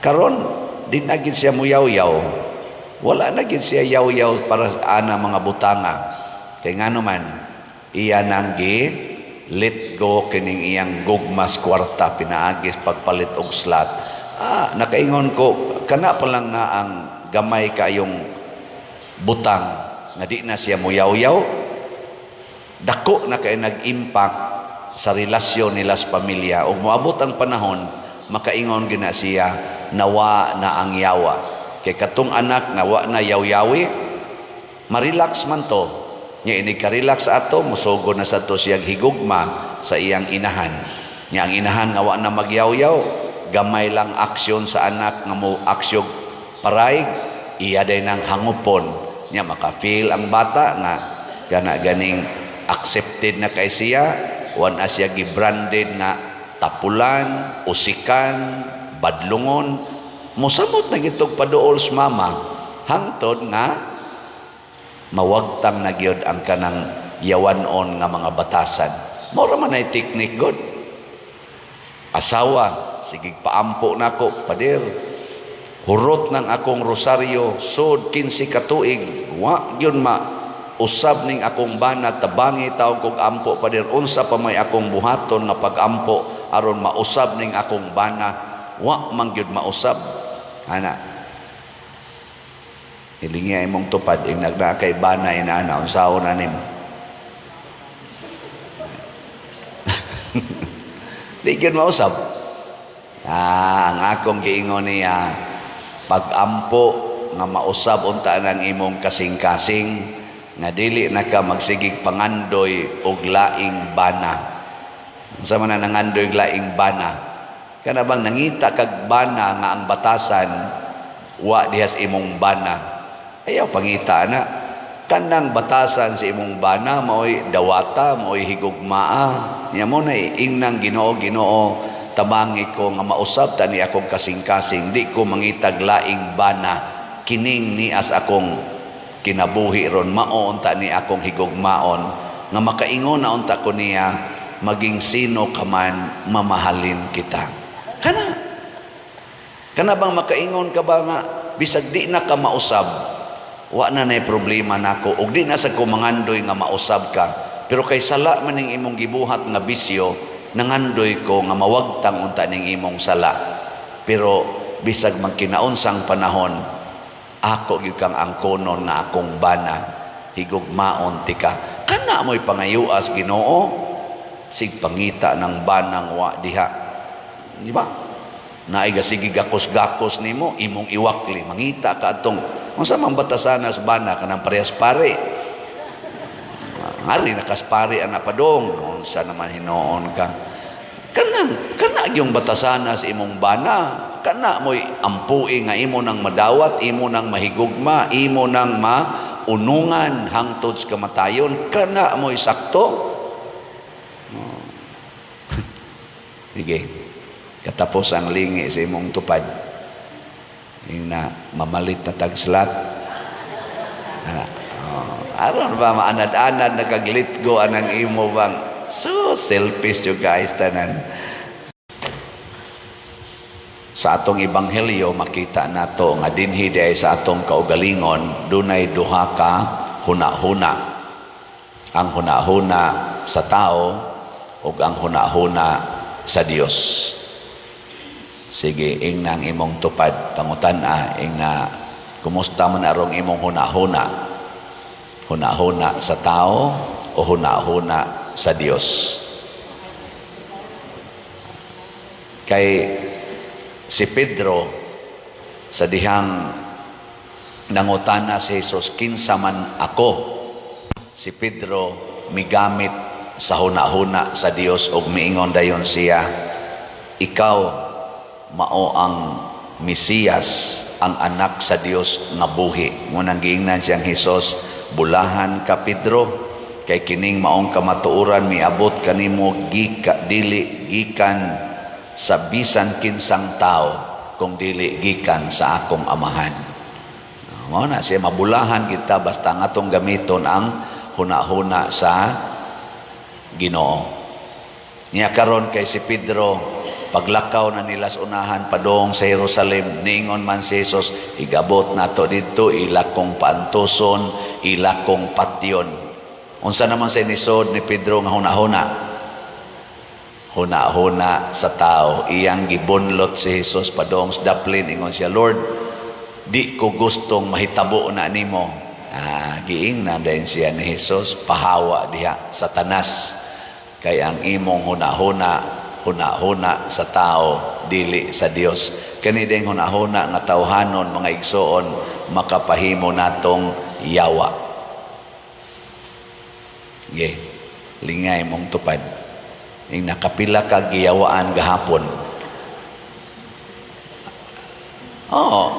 Karon din na gid siya muyaw-yaw, wala na gid siya yaw-yaw para ana mga butanga, kay ngano man iya nang let go kining iyang gugmas kwarta pinaagis pagpalit og slot. Nakaingon ko kana pa lang na ang gamay kayong butang nga di na siya muyaw-yaw, dako na kay nag-impact sa relasyon nila sa pamilya. O moabot ang panahon, makaingon gina siya, nawa na ang yawa. Kay katong anak, nawa na yaw-yawi, marelax man to. Nya inig-relax ato, musugo na sa to siyang higugma sa iyang inahan. Nya ang inahan nga wa na magyaw-yaw, gamay lang aksyon sa anak nga mo aksyog paraig, iya day nang hangupon. Nya maka-feel ang bata nga kana ganing accepted na kay siya, wan na siya gibranded nga tapulan, usikan, badlungon, musamot na gitog paduol sa mama, hangtod nga mawagtang na gyud ang kanang yawanon nga mga batasan. Mora man ay teknik god. Asawa, sige paampo nako, pader. Hurot ng akong rosaryo, sud 15 ka tuig, wa gyud usab ning akong bana, tabangi taong kog ampo pader, unsa pa may akong buhaton nga pagampo aron mausab ning akong bana, wa man gyud mausab. Ana, ilingi imong tupad ing nagna kay bana inana unsaon na nimo. Di gyud mausab. Ang akong giingon niya, pagampo nga mausab unta nang imong kasing-kasing nga dili na ka magsigig pangandoy og laing bana. Unsa man nangandoy og laing bana? Kana bang nangita kag bana nga ang batasan wa dihas imong bana? Ayaw pangita na. Kanang batasan sa imong bana maoy dawata, maoy higugmaa. Nya mo na ingnang Ginoo, tabangi ko nga mausab ta ni akong kasing-kasing, di ko mangitag laing bana, kining ni as akong kinabuhi ron, mao unta ni akong higugmaon nga makaingon na unta ko niya, maging sino ka man mamahalin kita. Kana bang makaingon ka ba nga bisag di na ka mausab, wa na nay problema nako, ug di na sa ko mangandoy nga mausab ka, pero kay sala man ning imong gibuhat nga bisyo, nangandoy ko nga mawagtang unta ning imong sala. Pero bisag magkinaunsang panahon, ako gyud kang angkonon nga akong bana, higugmaon ti ka. Kana mo'y pangayuas Ginoo, sig pangita ng banang wa diha. Di ba? Naay sige gakos-gakos nimo, imong iwakli, mangita ka atong unsa man batasanas bana kanang parehas pare. Ngari nakaspari ana padong, unsa naman hinoon ka. Kana yung batasanas imong bana, kana mo'y ampui nga imo nang madawat, imo nang mahigugma, imo nang maunungan hangtod sa kamatayon, kana mo'y sakto. Sige, katapos ang lingi sa imong tupad. Yung na mamalit na tagslat. Aron ba maanad-anad nagaglit-go anang imo bang so selfish you guys tanan. Sa atong ebanghelyo makita nato nga dinhi diay sa atong kaugalingon dunay duha ka huna-huna. Ang huna-huna sa tao ug ang huna-huna sa Dios. Sige, ingnang imong tupad pangutan-a ingna kumusta man arong imong huna-huna? Huna-huna sa tao o huna-huna sa Dios? Kay si Pedro sa dihang nangutana si Jesus, kinsa man ako? Si Pedro migamit sa huna-huna sa Dios ug miingon dayon siya, ikaw mao ang Mesiyas, ang anak sa Dios nga buhi. Ngunang giingnan siyang Jesus, bulahan ka Pedro, kay kining maong kamatuoran miabot kanimo dili gikan sa bisan kinsang tao kung dili gikan sa akong amahan. Mao na siya mabulahan kita basta nga atong gamiton ang huna-huna sa Ginoo. Niya karon kay si Pedro paglakaw na nila sa unahan padong sa Jerusalem, niingon man si Jesus, igabot nato dito, ila kong paantuson, ila kong patyon. Unsa naman sa inisod ni Pedro nga huna-huna? Huna-huna sa tao. Iyang gibunlot si Jesus padong sa daplin, ingon siya, Lord, di ko gustong mahitabo na nimo. Giingnan din siya ni Jesus, pahawa diha Satanas, kay ang imong huna-huna sa tao, dili sa Dios. Kani ding huna-huna nga tawhanon, mga igsoon, makapahimo natong yawa. Lingay mong tupad. Ing nakapila ka giyawaan gahapon.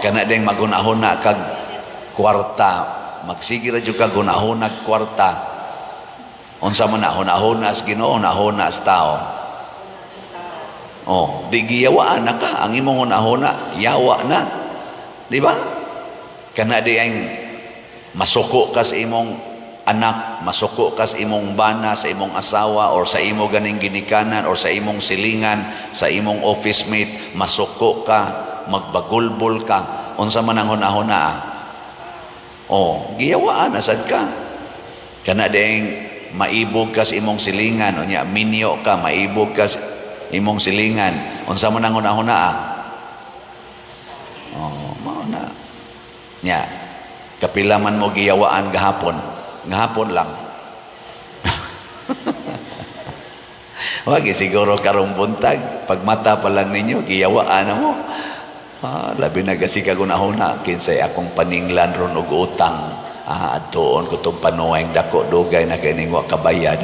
Kana ding maghuna-huna kag kwarta, magsigira jud ka huna-huna kwarta. Unsa man na huna-huna sa Ginoo, huna-huna sa tao. Di giyawaan na ka. Ang imong huna-huna, yawa na. Di ba? Kana di ang masuko ka sa imong anak, masuko ka sa imong bana, sa imong asawa, or sa imo ganing ginikanan, or sa imong silingan, sa imong office mate, masuko ka, magbagulbol ka. Unsa man ang huna-huna? Giyawaan na sad ka. Kana di ang maibog ka sa imong silingan, o niya, minyo ka, maibog ka sa imong silingan, unsa man ang huna-huna? Mao na. Nya, kapila man mo giyawaan gahapon lang. Wag siguro karong buntag, pag mata pa lang ninyo giyawaan na mo. Labi na kasi kaguna-huna kinsay akong paninglan ron og utang. Adtoon ko itong panuwang dako dugay na kining wa kabayad,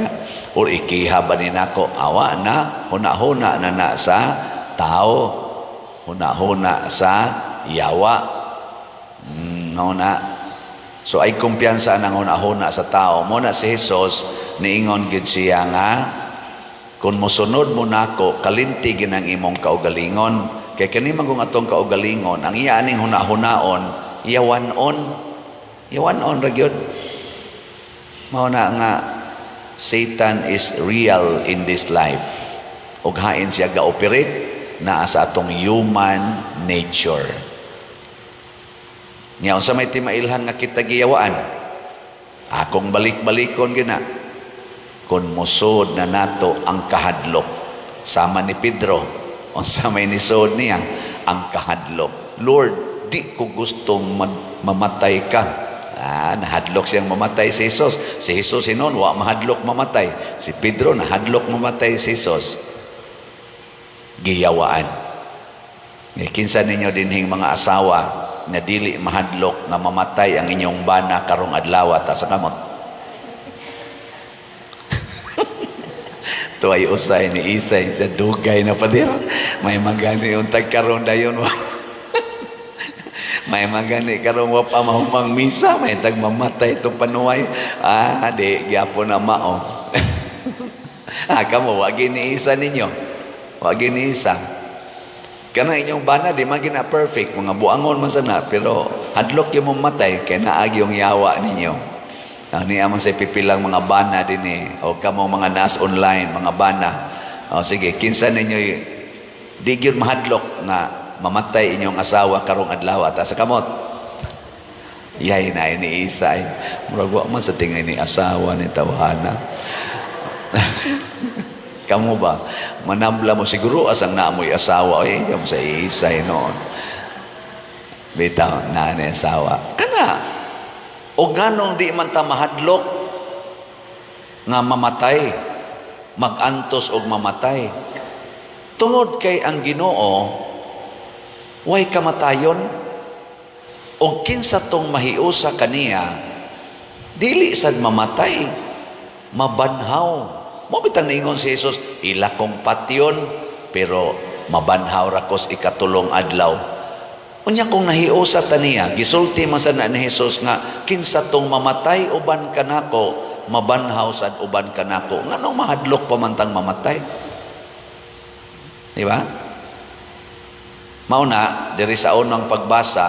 or ikiha ba ni nako? Awa na, huna-huna na sa tao, huna-huna sa yawa. So ay kumpiyansa ng huna-huna sa tao. Muna si Jesus niingon gid siya nga, kung mosunod mo nako, kalintigin ang imong kaugalingon. Kay kanimang kung atong kaugalingon, ang iyaaning huna-hunaon, Yawan ra gyud. Mao na nga Satan is real in this life. Ug hain siya ga-operate naa sa atong human nature. Nya unsa may timailhan nga kita giyawaan? Akong balik-balikon gina. Kun musod na nato ang kahadlok. Sama ni Pedro, unsa may nisod niya? Ang kahadlok. Lord, di ko gustong mamatay ka. Nahadlok siyang mamatay si Jesus. Si Jesus hinon, wa mahadlok mamatay. Si Pedro, nahadlok mamatay si Jesus. Giyawaan. Kinsa ninyo dinhing mga asawa na dili mahadlok na mamatay ang inyong bana karong adlaw ta sa kamot. Tuway usay ni Isay sa dugay na padir. May magani untag karon dayon. May magani karong wa pa mahumang misa, may tag mamatay itong panuway. Di gyapon na mao. Kamo wag giniisa ninyo. Wag giniisa. Kana inyong bana, di man gina perfect. Mga buangon man sana. Pero hadlok yung mamatay, kaya naagi yung yawa ninyo. Niya man sa pipilang mga bana din eh. O kamo mga nas online, mga bana. O sige, kinsa ninyo di gyud mahadlok na mamatay inyong asawa karong adlaw at sa kamot. Yay na ini Isay. Murag wa man sa tingay ni asawa ni tawhana. Kamu ba? Manambla mo siguro asang naamoy asawa. Ay, kamu sa Isay noon. Bitaw na ni asawa. Kana. O ganong di man ta mahadlok nga mamatay. Magantos og mamatay. Tungod kay ang Ginoo, way kamatayon, o kinsa tong mahiusa kaniya, dili sad mamatay, mabanhaw. Mo bitang niingon si Jesus, ila kong patyon, pero mabanhaw rakos ikatulong adlaw. Unya kung nahiusa taniya, gisulti man sad na ni Jesus nga, kinsa tong mamatay uban kanako, mabanhaw sad uban kanako. Nganong mahadlok pamantang mamatay? Di ba? Mauna, diri sa unang pagbasa,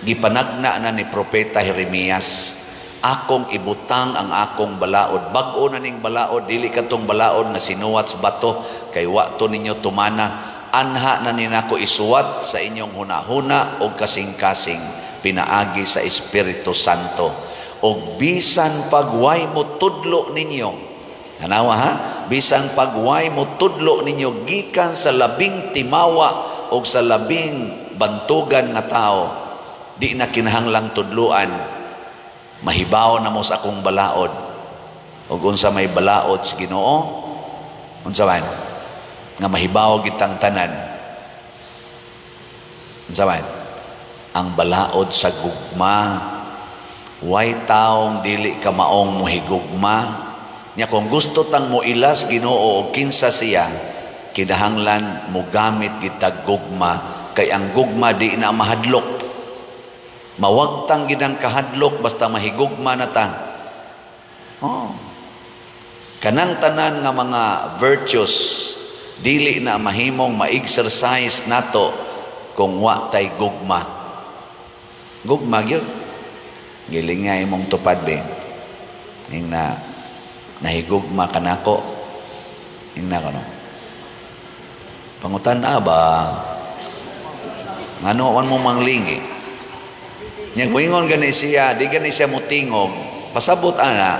gipanagna na ni Propeta Jeremias, akong ibutang ang akong balaod. Bag-o na ning balaod, dili katong balaod nga sinuwat sa bato, kay wato ninyo tumana. Anha na ninako isuwat sa inyong hunahuna o kasing-kasing, pinaagi sa Espiritu Santo. O bisan pagway mo tudlo ninyo, hanawa ha? Bisan pagway mo tudlo ninyo gikan sa labing timawa o sa labing bantugan nga tao, di na kinahanglang tudluan, mahibaw na mo sa akong balaod. O unsa may balaod sa Ginoo, unsa man nga mahibaw gitang tanan, unsa man ang balaod sa gugma. Way taong dili ka maong mohigugma. Nya kung gusto tang mo ilas Ginoo og kinsa siya, kinahanglan mo gamit gitag gugma, kay ang gugma di na mahadlok. Mawagtang gidang kahadlok basta mahigugma na ta. Oh. Kanang tanan nga mga virtues dili na mahimong ma-exercise nato kung wa tay gugma. Gugma gyud. Gilingay mong tupad be. Ing na nahigugma kanako. Ingna ko no. Pangutan ba? Ngano man mo manglingi. Nya kuingon gani siya, di gani siya mutingog. Pasabot ana.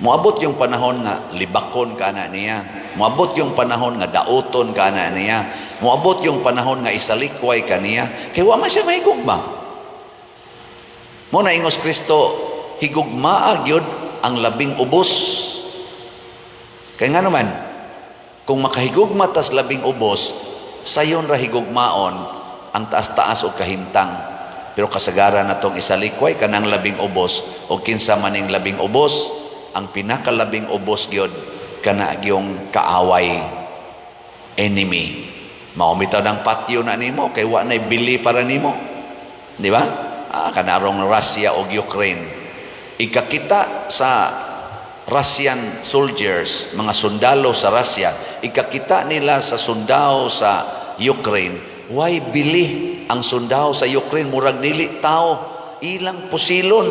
Moabot yung panahon nga libakon ka na niya. Moabot yung panahon nga dauton ka na niya. Moabot yung panahon nga isalikway ka niya. Kaya wa man siya mahigugma. Mo na ingos Kristo, higugmaa gyud ang labing ubos. Kaya nga naman, kung makahigugma tas labing ubos, sayon ra higugmaon ang taas-taas o kahimtang. Pero kasagaran na tong isalikway kanang labing ubos o kinsa maning labing ubos, ang pinakalabing ubos gyud kana yung kaaway, enemy. Maumitaw ng patio na nimo kay wa nay bili para nimo. Di ba? Kanarong Russia o Ukraine. Ikakita sa Russian soldiers, mga sundalo sa Russia, ikakita nila sa sundao sa Ukraine, why bili ang sundao sa Ukraine, murag dili tao, ilang pusilon.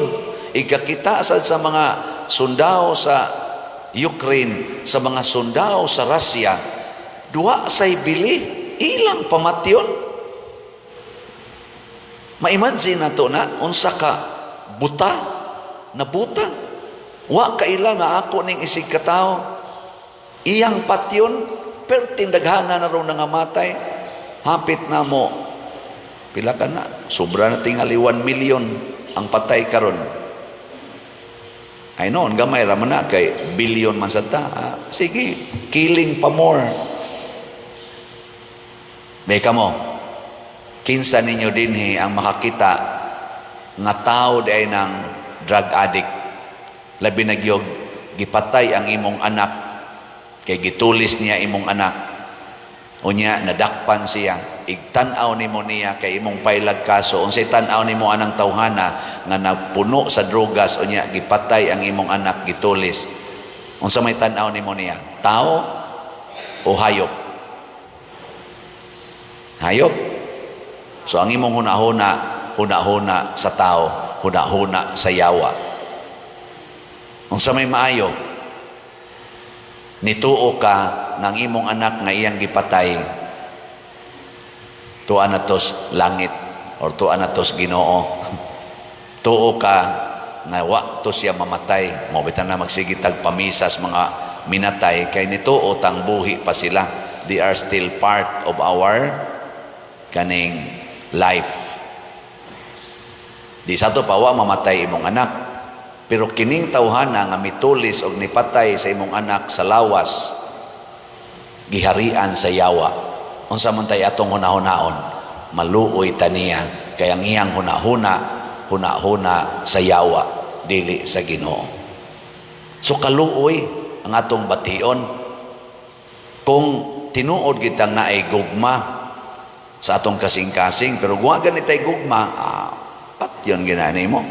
Ikakita sa mga sundao sa Ukraine, sa mga sundao sa Russia, duwa say bili, ilang pamatyon. Ma-imagine na to na, unsa ka buta, na buta. Wa kaila nga ako ning isig katao. Iyang patyon, pero tindaghana na ron nga matay. Hapit na mo, pila ka na, sobra na tingali 1 million ang patay karon. Ay noon, gamay raman na, kay billion man sa ta. Sige, killing pa more. Beka mo, kinsa ninyo dinhi ang makakita nga tao di ay ng drug addict, labi na gyud gipatay ang imong anak kay gitulis niya imong anak, unya nadakpan siya, igtan-aw nimo niya kay imong pailag kaso, unsay tan-aw nimo anang tawhana nga napuno sa drogas, unya gipatay ang imong anak, gitulis, unsa may tan-aw nimo niya, tao o hayop? Hayop. So ang imong hunahuna, hunahuna sa tao, hunahuna sa yawa. Unsa may maayo, nituo ka ng imong anak nga iyang gipatay, tuwa na tos langit or tuwa na tos Ginoo. Tuo ka nga wa to siya mamatay, mo bitan na magsigitag pamisas mga minatay kay nituo tang buhi pa sila. They are still part of our kaning life. Di sa to pa wa mamatay imong anak, pero kining tawhana nga mitulis og nipatay sa imong anak sa lawas, giharian sa yawa. Unsa man tay atong hunahunahon, maluoy taniya kay ang iyang hunahuna sa yawa, dili sa Ginoo. So kaluoy ang atong bation. Kung tinuod kitang naay gugma sa atong kasing-kasing, pero wa ganitay gugma, pat yun ginanay mo.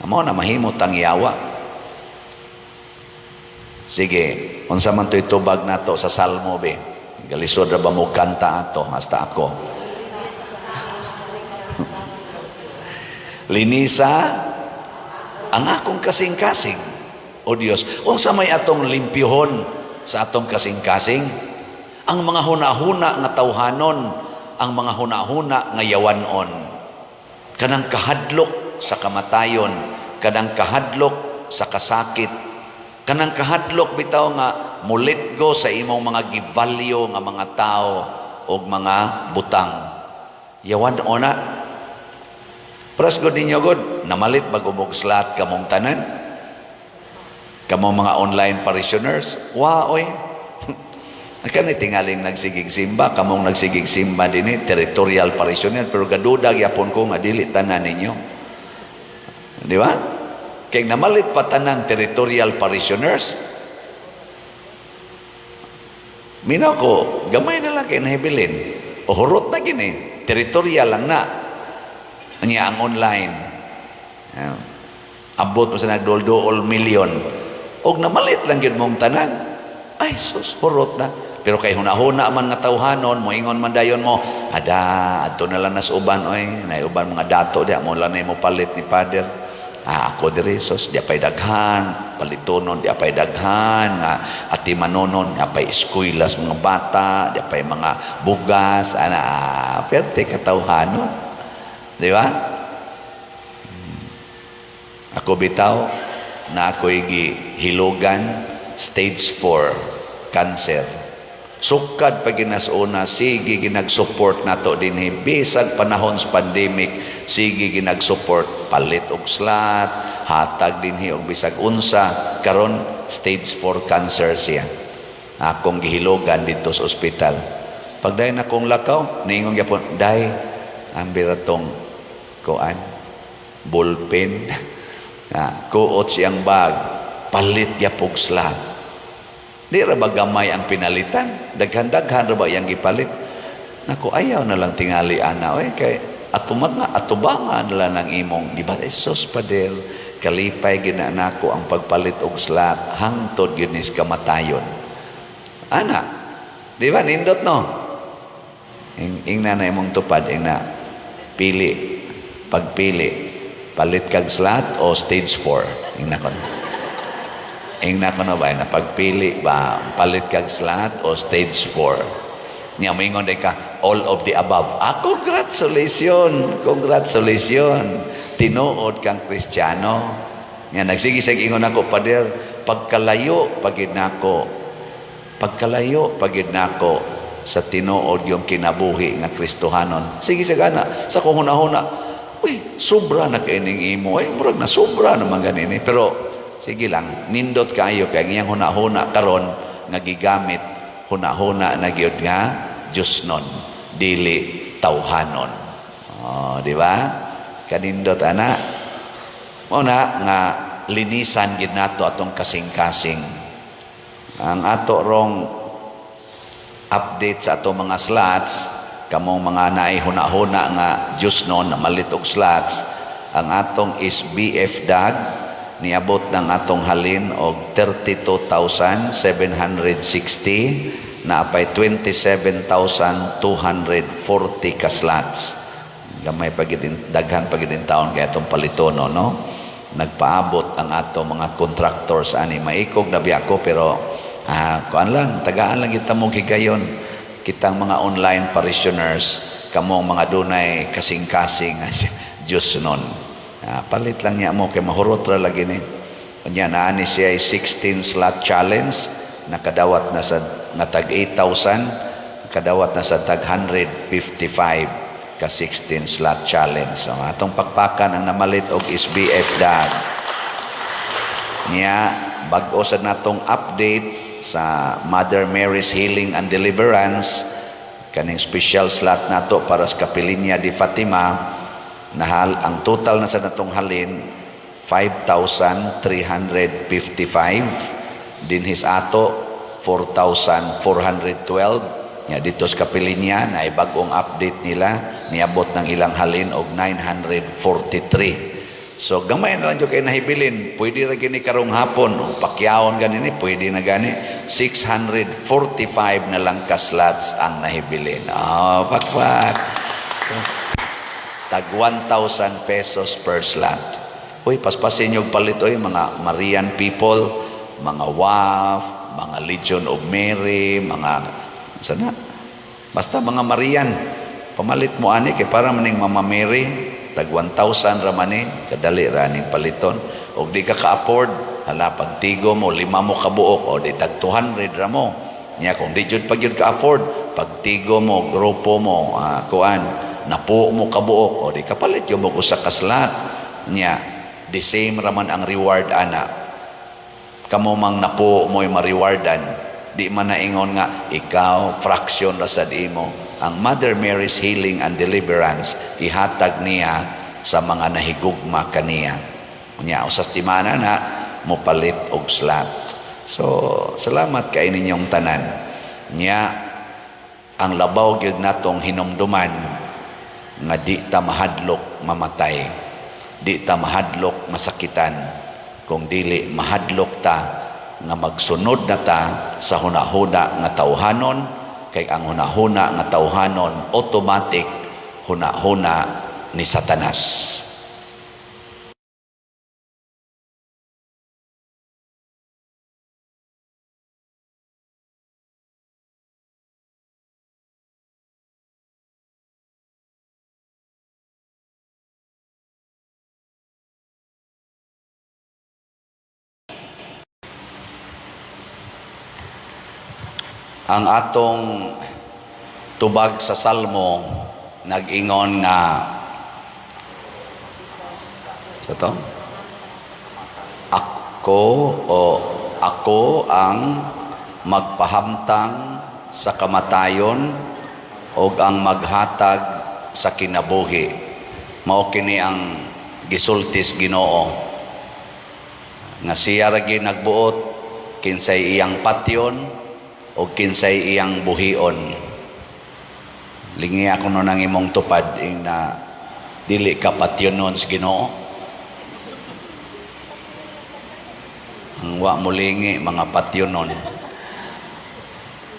Amo na mahimot ang yawa. Sige, unsa man to'y tubag nato sa Salmo be? Galisod ra ba mo kanta ato hasta ako? Linisa ang akong kasing-kasing, o Diyos. Unsa may atong limpyuhon sa atong kasing-kasing? Ang mga hunahuna nga tawhanon, ang mga hunahuna nga yawanon. Kanang kahadlok sa kamatayon, kanang kahadlok sa kasakit, kanang kahadlok bitaw nga mulitgo sa imong mga givalyo nga mga tao o mga butang. Yawanon na. Pras God ninyo God, namalit bagubog slat kamong tanan, kamong mga online parishioners, waoy. Kani tingaling nagsigig simba, kamong nagsigig simba din territorial parishioner, pero gadudag yapon ko nga dili tanan ninyo. Di ba? Kaya namalit pa tanan territorial parishioners, minaw ko, gamay na lang kayo nahibilin. O hurot na gini, territorial lang na. Anya ang online. Abot mo sa nagdol-dool milyon. Og namalit lang yun mong tanan. Ay, sus, hurot na. Pero kay hunahuna man nga tawhanon, moingon man dayon mo, adto na lang nas uban, oy, nay uban mga dato dia mo lang mo palit ni Father. Ako diri sus, di pay daghan, palitonon di pay daghan, nga ati manonon, di pay eskwelas mga bata, di pay mga bugas, perte katawhanon. Di ba? Ako bitaw na ako'y hilugan stage 4 cancer. Sukad pag ginasuna, sige ginag-support nato dinhi bisag panahon sa pandemic, sige ginag-support palit og slat, hatag dinhi og bisag unsa, karon stage 4 cancer siya. Akong gihilugan dito sa ospital. Pagdayon akong lakaw, ningon gyapon, day ambiratong kuan ballpen kuot siyang bag, palit yapog slat. Di ra ba gamay ang pinalitan? Daghan-daghan ra ba yang gipalit? Naku, ayaw na lang tingali ana, oy, kay atubangan na lang ng imong gibat. Sus, Pader, kalipay ginanako ang pagpalit og slat, hangtod yun is kamatayon. Ana, di ba, nindot no? Ingna na imong tupad, ingna, pili, pagpili, palit kag slat o stage 4? Ingna ko na. Ingna ko na ba, na pagpili ba, palit kag slat o stage 4? Niya, maingon ka, all of the above. Congratulations, tinuod kang Kristiyano. Niya, nagsigisag ingon ako, Pader, pagkalayo pagid nako sa tinuod yung kinabuhi nga Kristohanon. Sige sagana, sa kung huna-huna, uy, sobra na kaining imo, ay, murag na sobra naman ganini. Pero, sige lang, nindot kayo, kaya ngayang huna-huna karon nga gigamit, huna-huna na gyud nga Diyos nun, dili tawhanon. Di ba? Kanindot, ana. Una, nga linisan gid nato atong kasing-kasing. Ang ato rong update sa atong mga slots, kamong mga naay huna-huna nga Diyos nun, na malit og slots, ang atong is BF DAG, niabot ng atong halin og 32,760 na apay 27,240 ka slots. Gamay pagidin, daghan pagidin taon kaya itong palitono, no? Nagpaabot ang ato mga contractors ani maikog na biya ko pero kuan lang, tagaan lang kita mong higayon kitang mga online parishioners kamong mga dunay kasing-kasing Diyos nun. Palit lang niya mo kay mahurot ra lagi ni. Kanya naani siya ay 16 slot challenge, nakadawat na sa tag 8,000, kadawat na sa tag 155 ka 16 slot challenge. So atong pakpakan ang namalit og SBF dad. Niya bag-o sa natong update sa Mother Mary's Healing and Deliverance, kaning special slot nato para sa Kapilinya di Fatima, nahal ang total na sa natong halin 5,355, din his ato 4,412. Ya dito sa Kapilinya na ibagong update nila, niabot ng ilang halin og 943. So gamay na lang dyan kayo nahibilin. Pwede na gini karong hapon. O pakyawon ganini, pwede na gani. 645 na lang ka slots ang nahibilin. Pakpak. Tag 1,000 pesos per slot. Uy, paspasin yung palito mga Marian people, mga WAF, mga Legion of Mary, mga sana. Basta mga Marian. Pamalit mo ani kay para maning Mama Mary. Tag 1,000 ramani, kadali raning paliton. O di ka ka-afford, hala, pagtigo mo, 5 mo kabuok, o di tag 200 ramo. Nya, kung di jud pag yun ka-afford, pagtigo mo, grupo mo, napuo mo kabuok, o di kapalit yung mo usa ka slot. Nya, the same raman ang reward, ana. Kamo mang napuo mo yung ma-rewardan, di man naingon nga, ikaw, fraction ra sa di mo. Ang Mother Mary's Healing and Deliverance ihatag niya sa mga nahigugma kaniya. Unya usas timana na mopalit og slot. So salamat kay ninyong tanan. Nya ang labaw gyud natong hinumduman nga di ta mahadlok mamatay. Di ta mahadlok masakitan. Kung dili mahadlok ta nga magsunod na ta sa hunahuna nga tawhanon. Kay ang hunahuna nga tawhanon automatic hunahuna ni Satanas. Ang atong tubag sa Salmo nag-ingon nga ito, ako ang magpahamtang sa kamatayon o ang maghatag sa kinabuhi. Mao kini ang gisultis Ginoo nga siya ra gyud nagbuot kinsay iyang patyon o kinsay iyang buhion. Lingi ako no nang imong tupad na dili ka patyonon sa Ginoo. Ang wa mo lingi mga patyonon.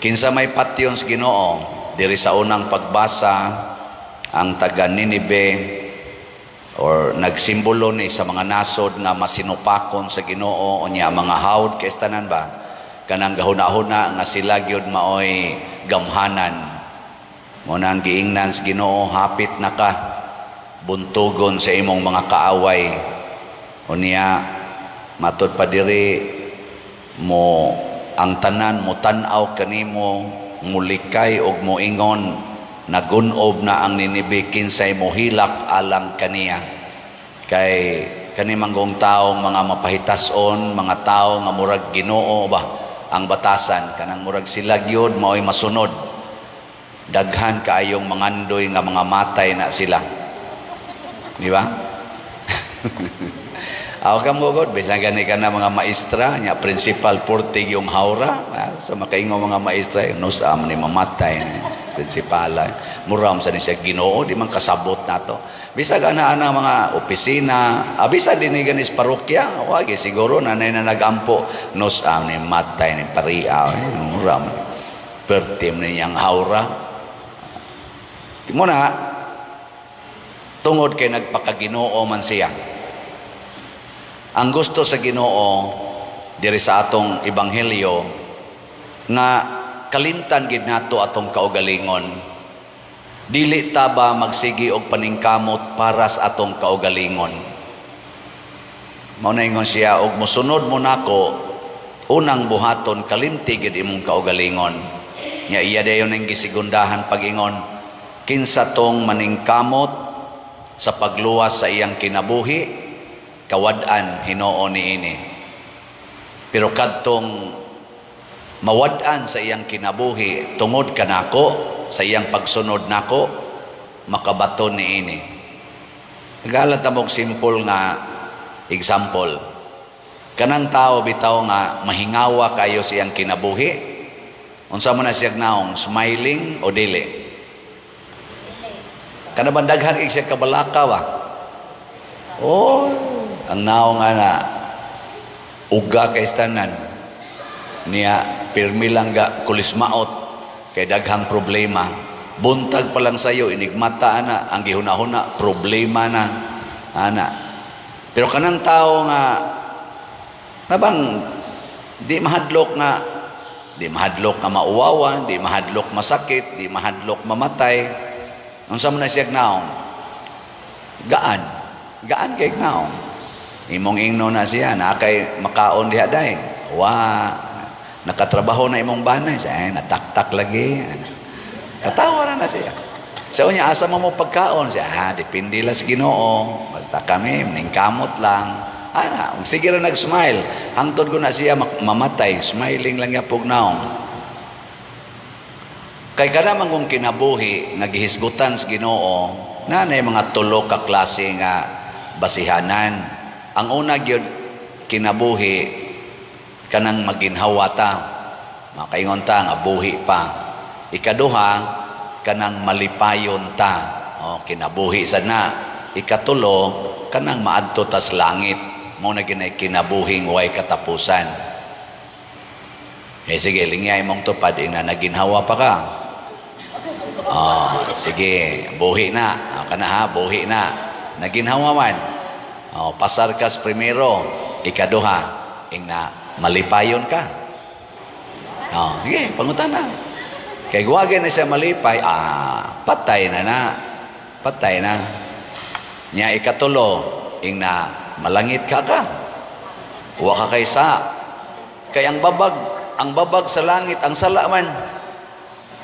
Kinsa may patyon sa Ginoo, diri sa unang pagbasa ang taga Ninive or nagsimbolo ni sa mga nasod nga masinupakon sa Ginoo o niya mga hawd kay tanan ba? Kanang gahuna-huna nga sila gyud maoy gamhanan. Mo nang giingnan sa Ginoo, hapit na ka buntugon sa imong mga kaaway. Unya matud pa diri mo ang tanan mo tan-aw kanimo, mulikay og moingon nagunob na ang Ninibe kinsay mohilak alang kaniya. Kay kani manggong taong mga mapahitason, mga tao nga murag Ginoo ba ang batasan, kanang murag sila gyud mao'y masunod. Daghan kaayong mangandoy nga mga matay na sila. Di ba? Aw ka mo god, bisan gani ka na mga maestra, nya principal portig yung haura. So makaingo mga maestra, nos am ni mamatay ni prinsipala. Muram sa ni siya Ginoo, di man kasabot nato. Bisa gana ana mga opisina, bisa din ni ganis parokya, wagi siguro nanay na nagampo nos am ni matay ni paria, muram. pertim niyang haura. Muna, tungod kay nagpakaginoo man siya. Ang gusto sa Ginoo diri sa atong ebanghelyo nga kalimtan gid nato atong kaugalingon. Dili ta ba magsigi og paningkamot para sa atong kaugalingon. Mao na ingon siya, og mosunod mo nako, unang buhaton kalimti gid imong kaugalingon. Nya iya dayon ang gisigundahan pag-ingon, kinsa tong maningkamot sa pagluwas sa iyang kinabuhi, kawad-an Hinoo niini. Pero kadtong mawad-an sa iyang kinabuhi tungod kanako, sa iyang pagsunod nako, makabaton niini. Tagalan ta mog simple nga example. Kanang tao bitaw nga mahingawa kayo sa iyang kinabuhi, unsa man na siya naong smiling o dili? Kana bandaghan kay siya kabalaka ba? Oh, ang naong ana uga kay tanan niya pirmi lang ga kulismaot kay daghang problema. Buntag pa lang sayo inigmata ana ang gihunahuna problema na ana. Pero kanang tao nga nabang di mahadlok nga mauwawan, di mahadlok masakit, di mahadlok mamatay. Unsa man na siya naong gaan kay naong imong ingno na siya na kay makaon diha day. Nakatrabaho na imong banay siya, nataktak lagi. Katawa na siya. Sa unya asa mo pagkaon siya, depende lang sa Ginoo. Basta kami ningkamot lang. Sige ra nag-smile. Hangtod ko na siya mamatay, smiling lang ya pugnaong. Kay kada man kung kinabuhi nagihisgutan sa Ginoo, nanay mga tulo ka klase nga basihanan. Ang una gyud kinabuhi kanang maginhawa ta, makaingon ta nga buhi pa. Ikaduha kanang malipayon ta, kinabuhi sad na. Ikatulo kanang maadto ta sa langit, mo na ginay kinabuhing way katapusan. Sige, lingyay mong tupad na naginhawa pa ka. Sige, buhi na. Buhi na. Naginhawa man. Pasar kas primero, ikaduha, na malipayon ka. Sige, pangutan na. Kay guwagin na siya malipay, patay na. Patay na. Nya ikatulo, na malangit ka. Huwa ka kaysa. Kay ang babag sa langit, ang sala man.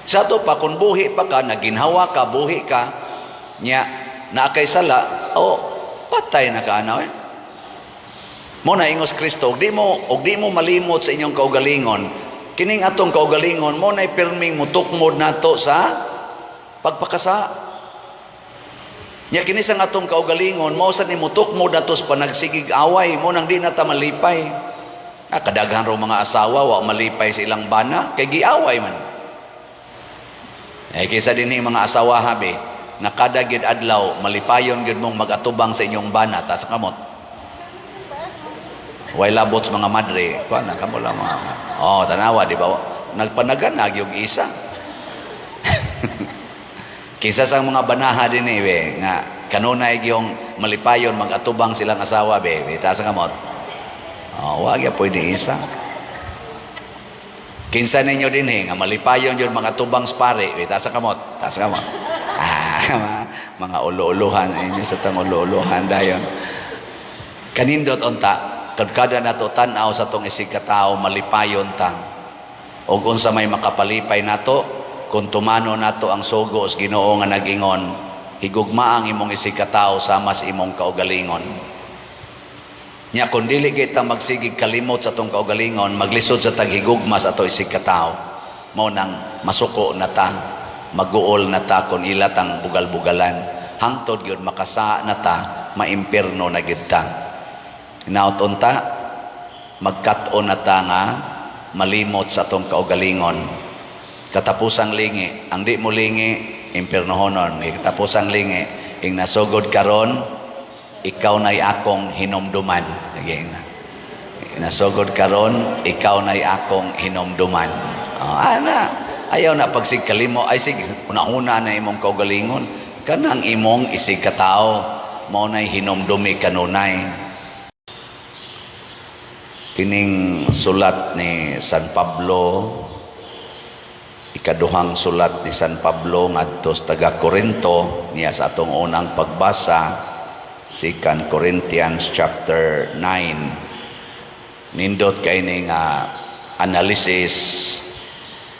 Sa to pa, kung buhi pa ka, naginhawa ka, buhi ka, nya na kay sala, patay na ka, Mo na ingos Kristo, og di mo malimot sa inyong kaugalingon. Kining atong kaugalingon mo na pirming mutukmod nato sa pagpakasa. Nya kini sang atong kaugalingon mo sa ni mutukmod nato sa panagsigig away mo nang di na ta malipay. Kadaghan ro mga asawa wa malipay sa ilang bana kay giaway man. Kaysa dinhi mga asawa habi nga kada gid adlaw malipayon gid mong magatubang sa inyong bana ta sa kamot. Way labot sa mga madre, kuha na, kamo lang mga, tanawa, di ba? Nagpanaganag yung isa. Kisa sa mga banaha din nga kanunay yung malipayon, mag-atubang silang asawa, taas ang kamot. Wag ya pwede isa. Kinsa ninyo din nga malipayon yung mga tubang spare, taas ang kamot, taas ang kamot. Mga ulo-uluhan, inyo sa tang ulo-uluhan dayon. Kanindot unta, kada nato tan-aw sa tong isig katao malipayon ta. Og unsa may makapalipay nato kung tumano nato ang sugo sa Ginoo nga nag-ingon, higugma ang imong isig katao sama sa imong kaugalingon. Nya kun dili kita magsigig kalimot sa tong kaugalingon, maglisod sa taghigugma sa ato isig katao, mao nang masuko na ta, maguol na ta kun ilat ang bugal-bugalan, hangtod gyud makasa na ta, maimpierno na gid ta. Nautunta, magkat-on na ta nga malimot sa tong kaugalingon. Katapusang lingi, ang di mo lingi, impiernohonon. Katapusang lingi, ing nasugod karon, ikaw na'y akong hinumduman. Nasugod karon, ikaw na'y akong hinumduman. Ayaw na pagsigkalimo, ay sig, una-una na imong kaugalingon. Kanang imong isig katao, mao na'y hinumdumi kanunay. Kining sulat ni San Pablo, ikaduhang sulat ni San Pablo ngadto sa taga Corinto, niya sa atong unang pagbasa, 2 Corinthians chapter 9. Nindot kay ni nga analysis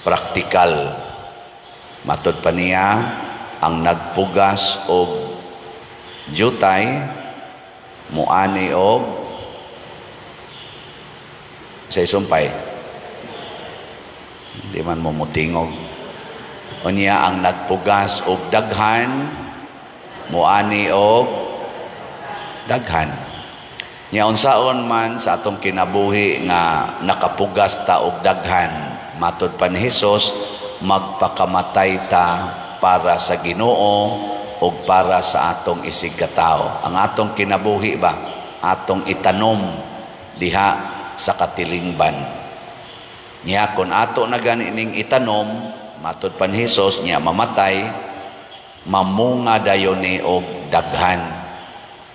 praktikal. Matod pa niya, ang nagpugas og jutay muani og sa isumpay. Di man mo mutingog. O niya ang nagpugas og daghan muani og daghan. Nya unsaon man sa atong kinabuhi nga nakapugas ta og daghan, matod pa ni Hesus, magpakamatay ta para sa Ginoo o para sa atong isig katao. Ang atong kinabuhi ba, atong itanom diha sa katilingban. Niya kung ato na ganining itanom, matod pa ni Hesus, niya mamatay, mamunga dayon ni og daghan.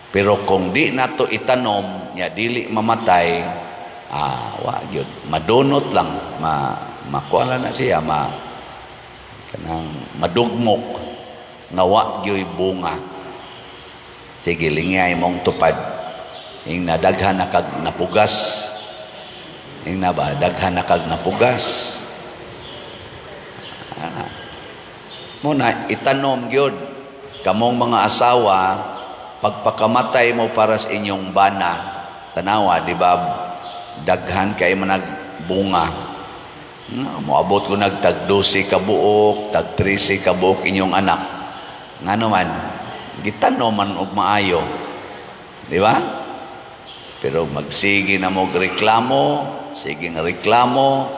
Pero kung di nato itanom, niya dili mamatay, wa gyud, madunot lang, makuala na siya, kanang madugmok nga wa gyoy bunga. Sige, lingay mong tupad. Ing nadaghan na kag napugas. Ing na ba, daghan na kag napugas. Muna, itanom gyud. Kamong mga asawa, pagpakamatay mo para sa inyong bana, tanawa, di ba, daghan kay managbunga. Moabot ko tag 12 ka buok, tag 13 ka buok inyong anak. Nga naman, gitanom man og maayo. Di ba? Pero magsige na mo reklamo, sige nga reklamo,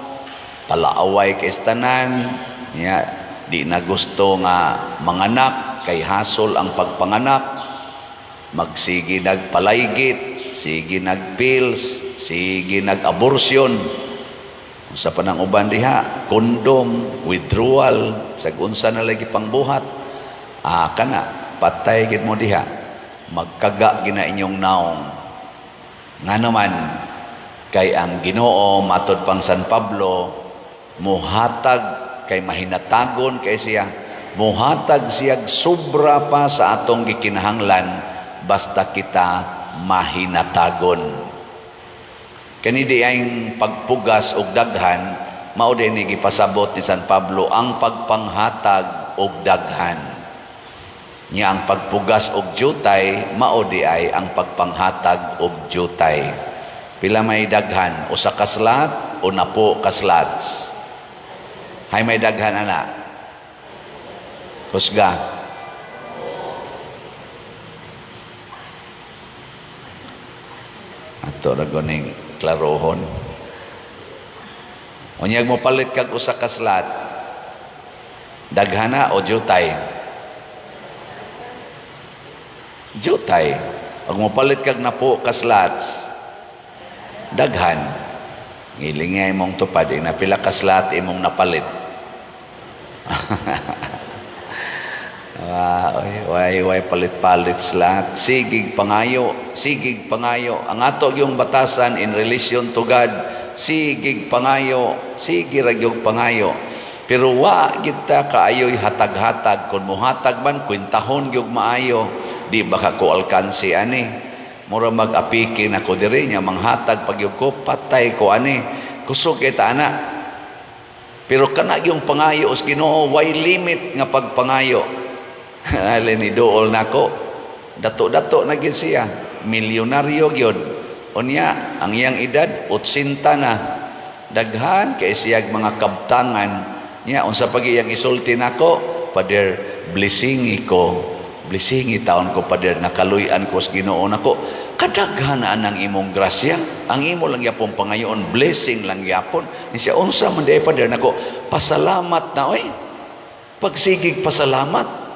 palaaway kay tanan, ya, di na gusto nga manganak, kay hasol ang pagpanganak, magsige nagpalaygit, sige nagpills, sige nag-abortion. Sa panang uban diha, kondom, withdrawal, sagunsa na lagi pangbuhat. Kana, patay gid mo diha. Magkaga gina inyong naong. Nga naman, kay ang Ginoo, matod pang San Pablo, muhatag kay mahinatagon kay siya, muhatag siyag sobra pa sa atong gikinahanglan, basta kita mahinatagon. Kani di ang pagpugas og daghan, mao din ni gipasabot ni San Pablo ang pagpanghatag og daghan. Nya ang pagpugas og jutay, mao di ay ang pagpanghatag og jutay. Pila may daghan, usa ka slat o napo ka slats. Hay may daghan ana. Husga. Ato ra goning klarohon. Unyag mo palit kag usa ka slat, daghana o jutay? Jutay. Pag mo palit kag napo ka slats, daghan. Ngilingay mong tupad, na pila ka slat imong napalit. Way palit-palit slat. Sigig pangayo. Ang ato yung batasan in relation to God, sigig pangayo, sige ragyog pangayo. Pero wa kita kaayoy hatag-hatag. Kung muhatag man, kwintahon gyud maayo, di baka ko alkansi ani. Mura mag-apikin ako diri niya, manghatag pagyug ko, patay ko ani. Kusog kita ana. Pero kana yung pangayo os Ginoo, way limit nga pagpangayo. Alin ni dool nako, dato-dato na gid siya, milyonaryo gyud. Unya ang iyang edad 80 na, daghan kay siyag mga kabtangan niya. Unsa pag iyang isulti nako, Pader, blessingi taon ko Pader, nakaluyan ko sa Ginoo nako. Kadaghan na ang imong grasya, ang imo lang yapon pangayoon, blessing lang yapon. Ni siya, unsa man di Pader nako, pasalamat na oy. Pagsigig pasalamat,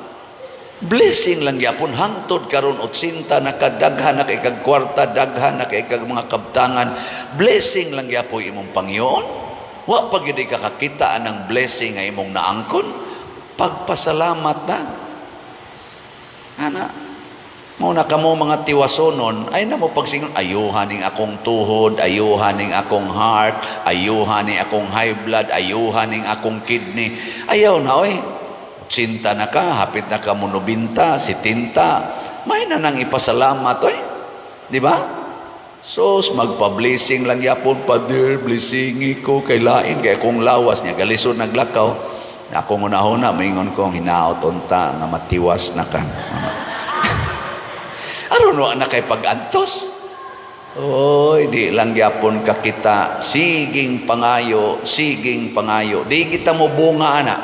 blessing lang yapon, hangtod karon 80 nakadaghan na kay kag kwarta, daghan na kay kag mga kabtangan, blessing lang yapon imong Panginoon. Wa pag hindi ka kakita ng blessing ay imong naangkon, pagpasalamat na. Ana, muna ka mo mga tiwasonon, ay na mo pagsingon, ayuhan ning akong tuhod, ayuhan ning akong heart, ayuhan ning akong high blood, ayuhan ning akong kidney. Ayaw na, oy. Sinta na ka, hapit na ka mo 90, 70. May na nang ipasalamat, oy. Di ba? So, magpa-blessing lang yapon, Father, blessingi ko, kay lain, kay akong lawas niya, galisod naglakaw. Akong una-una, maingon kong hinaot unta, nga matiwas na ka. Aron wa na kay pag-antos. Oy, di lang yapon ka kita, siging pangayo, siging pangayo. Di kita mo bunga, ana.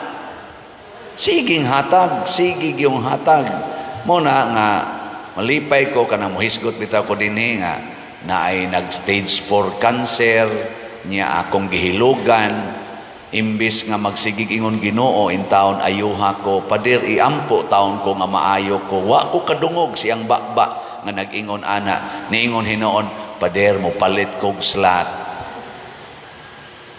Siging hatag, sigig yung hatag. Muna nga, malipay ko, kanang muhisgot bitaw ko din nga, na ay nag-stage 4 cancer, niya akong gihilugan, imbis nga magsigig ingon Ginoo in taon ayuha ko, Pader, iampo taon ko nga maayo ko, wa ko kadungog siyang bakba, nga nag-ingon ana, niingon hinoon, Pader, mo palit kog slat.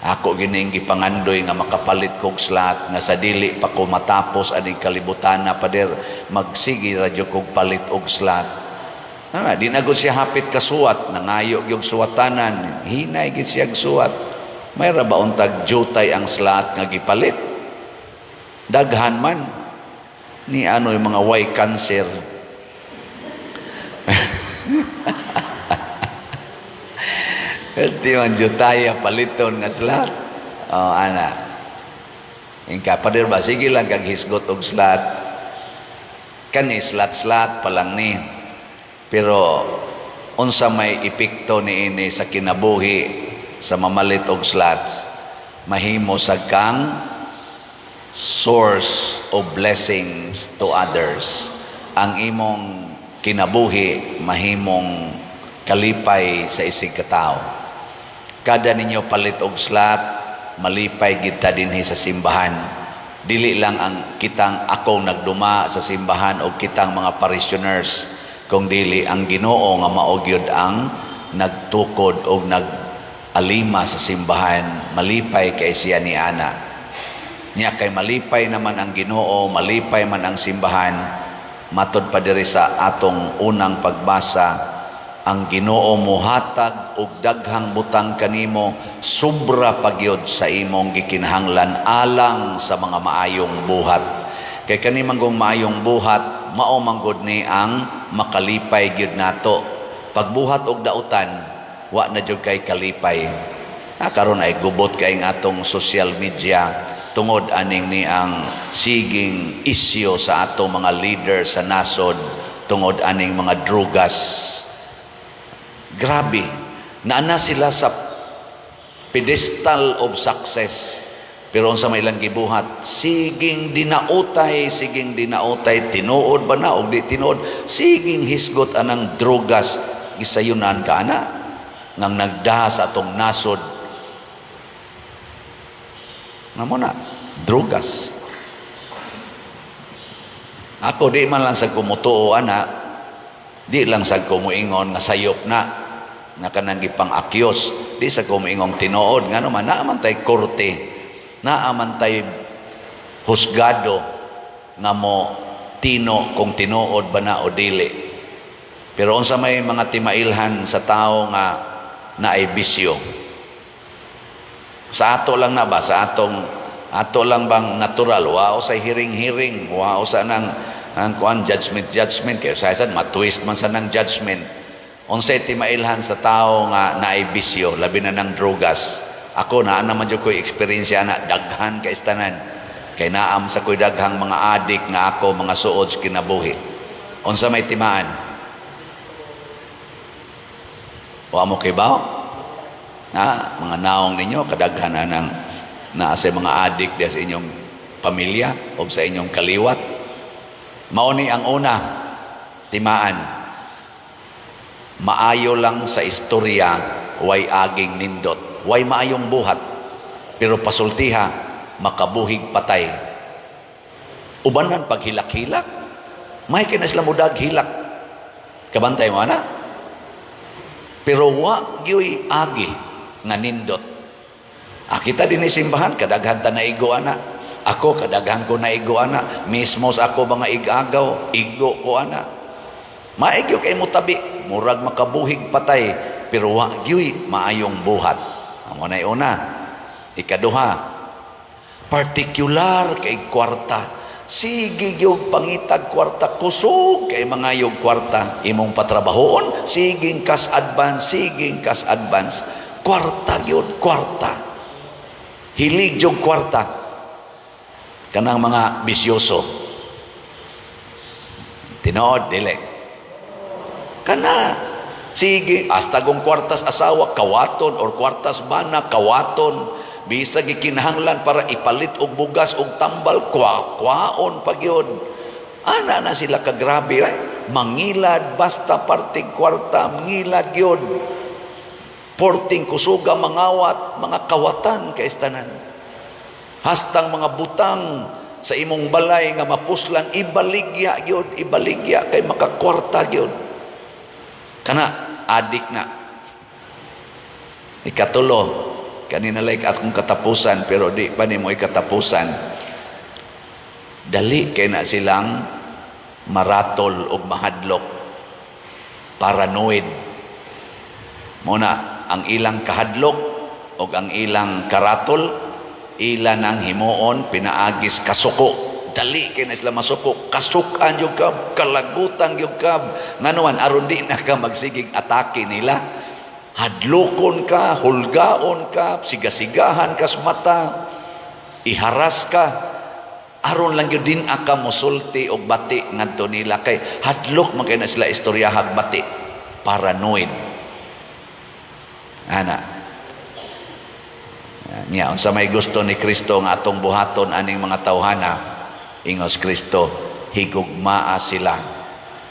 Ako gining gipangandoy nga makapalit kog slat, nga sa dili pa ko matapos aning kalibutan na, Pader, magsigi radyo kog palit og slat. Di na gud siya hapit kasuwat, nangayo yung suwatanan, hinay gid siya suwat. May ra ba untag jutay ang slat nga gipalit? Daghan man ni ano yung mga way cancer. Di man jutay paliton nga slat. Oh, ana. Ingka Pader ba, sige lang kag hisgot og slat. Kani slat-slat pa lang ni. Pero unsa may epekto niini sa kinabuhi sa mamalit og slots, mahimo sa kang source of blessings to others. Ang imong kinabuhi mahimong kalipay sa isig katao. Kada ninyo palit og slot, malipay kita dinhi sa simbahan. Dili lang ang kitang akong nagduma sa simbahan o kitang mga parishioners, kung dili ang Ginoo nga maogyod ang nagtukod o nag-alima sa simbahan, malipay kay siya ni ana. Niya kay malipay naman ang Ginoo, malipay man ang simbahan, matod pa diri sa atong unang pagbasa, ang Ginoo mohatag og daghang butang kanimo, sobra pagyod sa imong gikinahanglan alang sa mga maayong buhat. Kay kani manggong maayong buhat, mao manggod ni ang makalipay gyud nato. Pagbuhat og dautan, wa na jud kay kalipay. Karon ay gubot kay ang atong social media tungod aning ni ang siging isyo sa atong mga leader sa nasod tungod aning mga drugas. Grabe, naana sila sa pedestal of success. Pero unsa may ilang gibuhat, siging dinautay, tinuod ba na o di tinuod, siging hisgot anang drogas, gisayunan ka ana, ngang nagdaha sa atong nasod. Nga mo na, drogas. Ako di man lang sa kumutuo ana, di lang sa kumuingon nga sayop na, nga kanang gipang akyos, di sa kumuingong tinuod, nga naman, naaman tay korte, naaman tay husgado nga mo tino kung tinuod ba na o dili. Pero unsa may mga timailhan sa tao nga naay bisyo, sa ato lang na ba, sa ato lang bang natural, wao sa hiring-hiring, wao sa nang ang kuan judgment kay sa isan matwist man sa nang judgment. Unsay timailhan sa tao nga naay bisyo, labi na ng drogas. Ako na naman jud ko'y experience na daghan kay istanan. Kay naam sa ko'y daghang mga adik nga ako mga suod sa kinabuhi. Unsa may timaan? Wa mo kay bao? Na mga naong ninyo kadaghan na nang naa sa mga adik sa inyong pamilya o sa inyong kaliwat. Mao ni ang una timaan. Maayo lang sa istorya, way aging nindot. Way maayong buhat, pero pasultiha, makabuhig patay. Ubanan pag hilak-hilak, may kinasalamudag hilak. Kabantay mo na? Pero wa gyoy agi nga nindot. Kita din simbahan, kadaghan ta na igo ana. Ako, kadaghan ko na igo ana. Mismo sa ako mga igagaw, igo ko ana. Maigyo kay mutabi, murag makabuhig patay, pero wagyoy maayong buhat. Amo na una. Ikaduha, particular kay kwarta. Sige yung pangitag kwarta, kusog kay mga yung kwarta. Imong patrabahoon, siging kas advance, siging kas advance. Kwarta yun, kwarta. Hilig yung kwarta. Kanang mga bisyoso. Tinood, dili. Kana, sige, hasta kung kwartas asawa, kawaton, or kwartas bana, kawaton. Bisag ikinahanglan para ipalit og bugas og tambal, kwaon pag yun. Ana na sila kagrabe, mangilad, basta parting kwarta, mangilad yun. Porting kusuga, mangawat, mga kawatan kaistanan. Hastang mga butang sa imong balay nga mapuslan, ibaligya yun, ibaligya, kay makakwarta yun. Kana, adik na. Ikatulo, kanina like akong katapusan, pero di pa ni mo ikatapusan. Dali kay na silang maratol o mahadlok. Paranoid. Muna, ang ilang kahadlok o ang ilang karatol, ilan ang himuon, pinaagis kasuko. Dali kay na sila masuko. Kasukan yung kab, kalagutan yung kab. Nganuan, aron di na ka magsigig atake nila. Hadlokon ka, hulgaon ka, sigasigahan kas mata, iharas ka, aron lang yun din aka musulti o bati ngadto nila kay hadlok man kay na sila istoryahag bati, paranoid. Ana. Nya unsa may gusto ni Kristo nga atong buhaton aning mga tawhana, ingos Kristo, higugmaa sila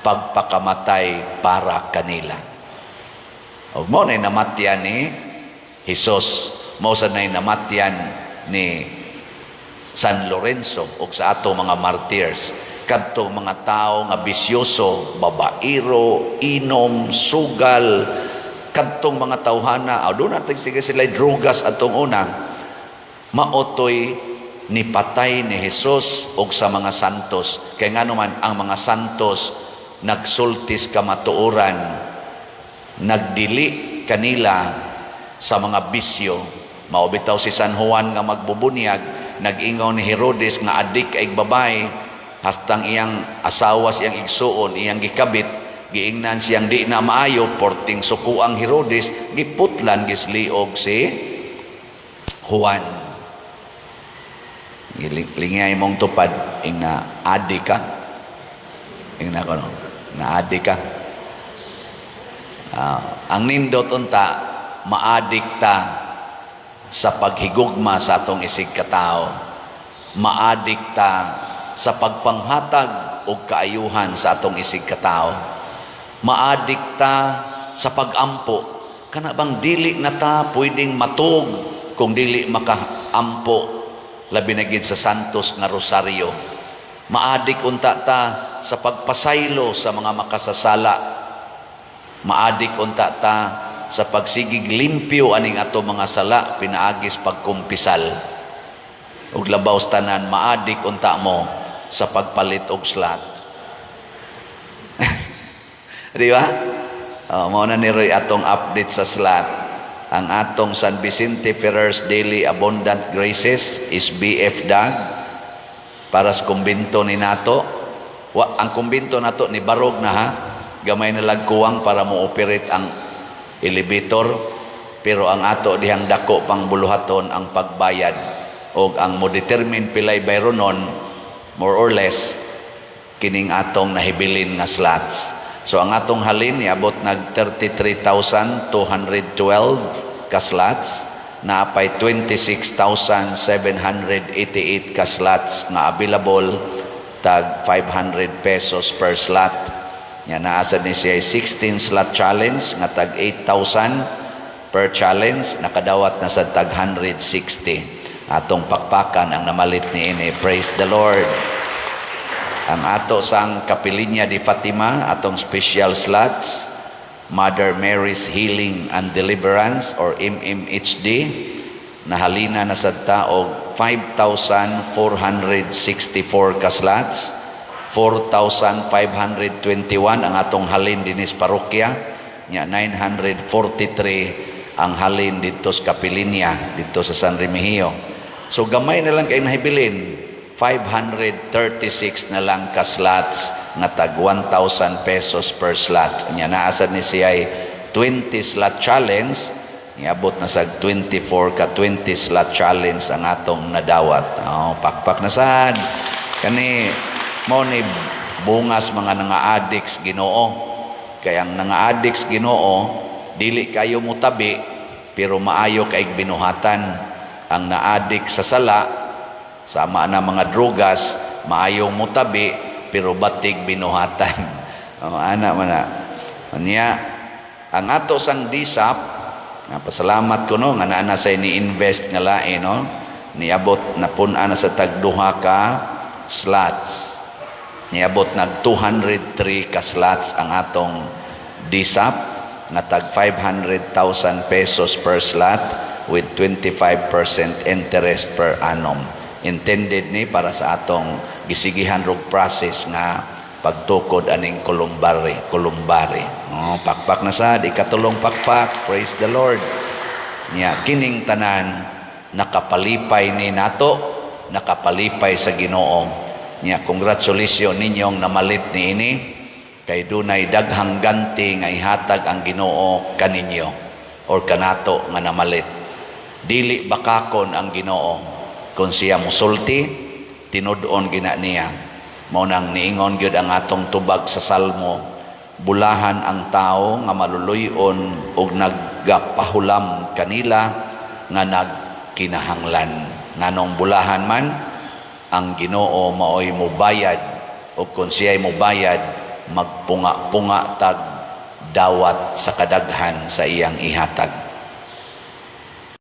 pagpakamatay para kanila. O mo na namatyan ni Jesus, mo sa na namatyan ni San Lorenzo o sa ato mga martyrs, kadtong mga tao nga bisyoso, babairo, inom, sugal, kadtong mga tawhana, doon natin sige sila drugas atong una, maotoy ni patay ni Jesus o sa mga santos. Kaya nga naman ang mga santos nagsultis kamatuoran, nagdili kanila sa mga bisyo. Maubitaw si San Juan nga magbubunyag, nag-ingaw ni Herodes nga adik kay babae, hastang iyang asawa siyang igsuon, iyang gikabit, giingnan siyang di na maayo, porting suku ang Herodes, giputlan gisliog si Juan. Lingay mong tupad, ing na adik ka, ing na kono, na adik ka. Ang nindot unta, maadik ta sa paghigugma sa atong isig katao. Maadik ta sa pagpanghatag o kaayuhan sa atong isig katao. Maadik ta sa pagampo. Kana bang dili na ta pwedeng matug kung dili makaampo, labi na gid sa santos nga rosaryo. Maadik unta ta sa pagpasaylo sa mga makasasala. Maadik unta ta sa pagsigig limpyo aning ato mga sala, pinaagis pagkumpisal. Ug labaw tanan, maadik unta mo sa pagpalit og slat. Di ba? Mao na ni Roy atong update sa slat. Ang atong San Vicente Ferrer's Daily Abundant Graces is BF Dag para sa kumbinto ni nato. Ang kumbinto nato ni barog na ha. Gamay na lagkuwang para mo operate ang elevator, pero ang ato dihang dako pang buluhaton ang pagbayad o ang mo determine pilay bayronon more or less kining atong nahibilin nga slots. So ang atong halin niabot nag 33,212 ka slots, naapay 26,788 ka slots nga available, tag 500 pesos per slot. Yan, naasad ni siya 16 slot challenge nga tag 8,000 per challenge, nakadawat na sa tag 160. Atong pakpakan ang namalit ni ini. Praise the Lord. Ang ato sang Kapilinya di Fatima, atong special slots, Mother Mary's Healing and Deliverance or MMHD, nahalina na sa taog 5,464 ka slots, 4,521 ang atong halin dinis parokya, nya 943 ang halin dito sa Capilinia, dito sa San Remigio. So gamay na lang kay nahibilin, 536 na lang ka slots na tag 1,000 pesos per slot. Nya naasad ni siya ay 20 slot challenge, niabot na sa 24 ka 20 slot challenge ang atong nadawat. Pakpak na sad. Kani mo ni bungas mga nga-addicts Ginoo. Kaya ang nga-addicts Ginoo, dili kayo mutabi, pero maayo kaig binuhatan. Ang na-addict sa sala, sama na mga drugas, maayong mutabi, pero batig binuhatan. Ana man na. Anya, ang ato sang disap, pasalamat ko no, nga naa say ni-invest nga lain, no? Niabot na puna na sa tagduha ka slots. Niabot nag 203 ka slots ang atong disap, nga tag 500,000 pesos per slot with 25% interest per annum. Intended ni para sa atong gisigihan rog process nga pagtukod aning kulumbari. Pakpak na sad, ikatulong pakpak, praise the Lord. Nya kining tanan nakapalipay ni nato, nakapalipay sa Ginoo. Nya congratulations ninyong namalit ni ini, kay dunay daghang ganti nga ihatag ang Ginoo kaninyo or kanato nga namalit. Dili bakakon ang Ginoo kung siya musulti, tinud-on gina niya. Mao nang niingon gyud ang atong tubag sa Salmo, bulahan ang tao nga maluluyon ug nagpahulam kanila nga nagkinahanglan. Nganong bulahan man ang Ginoo maoy mobayad, ug kung siya'y mobayad, magpunga-punga tag dawat sa kadaghan sa iyang ihatag.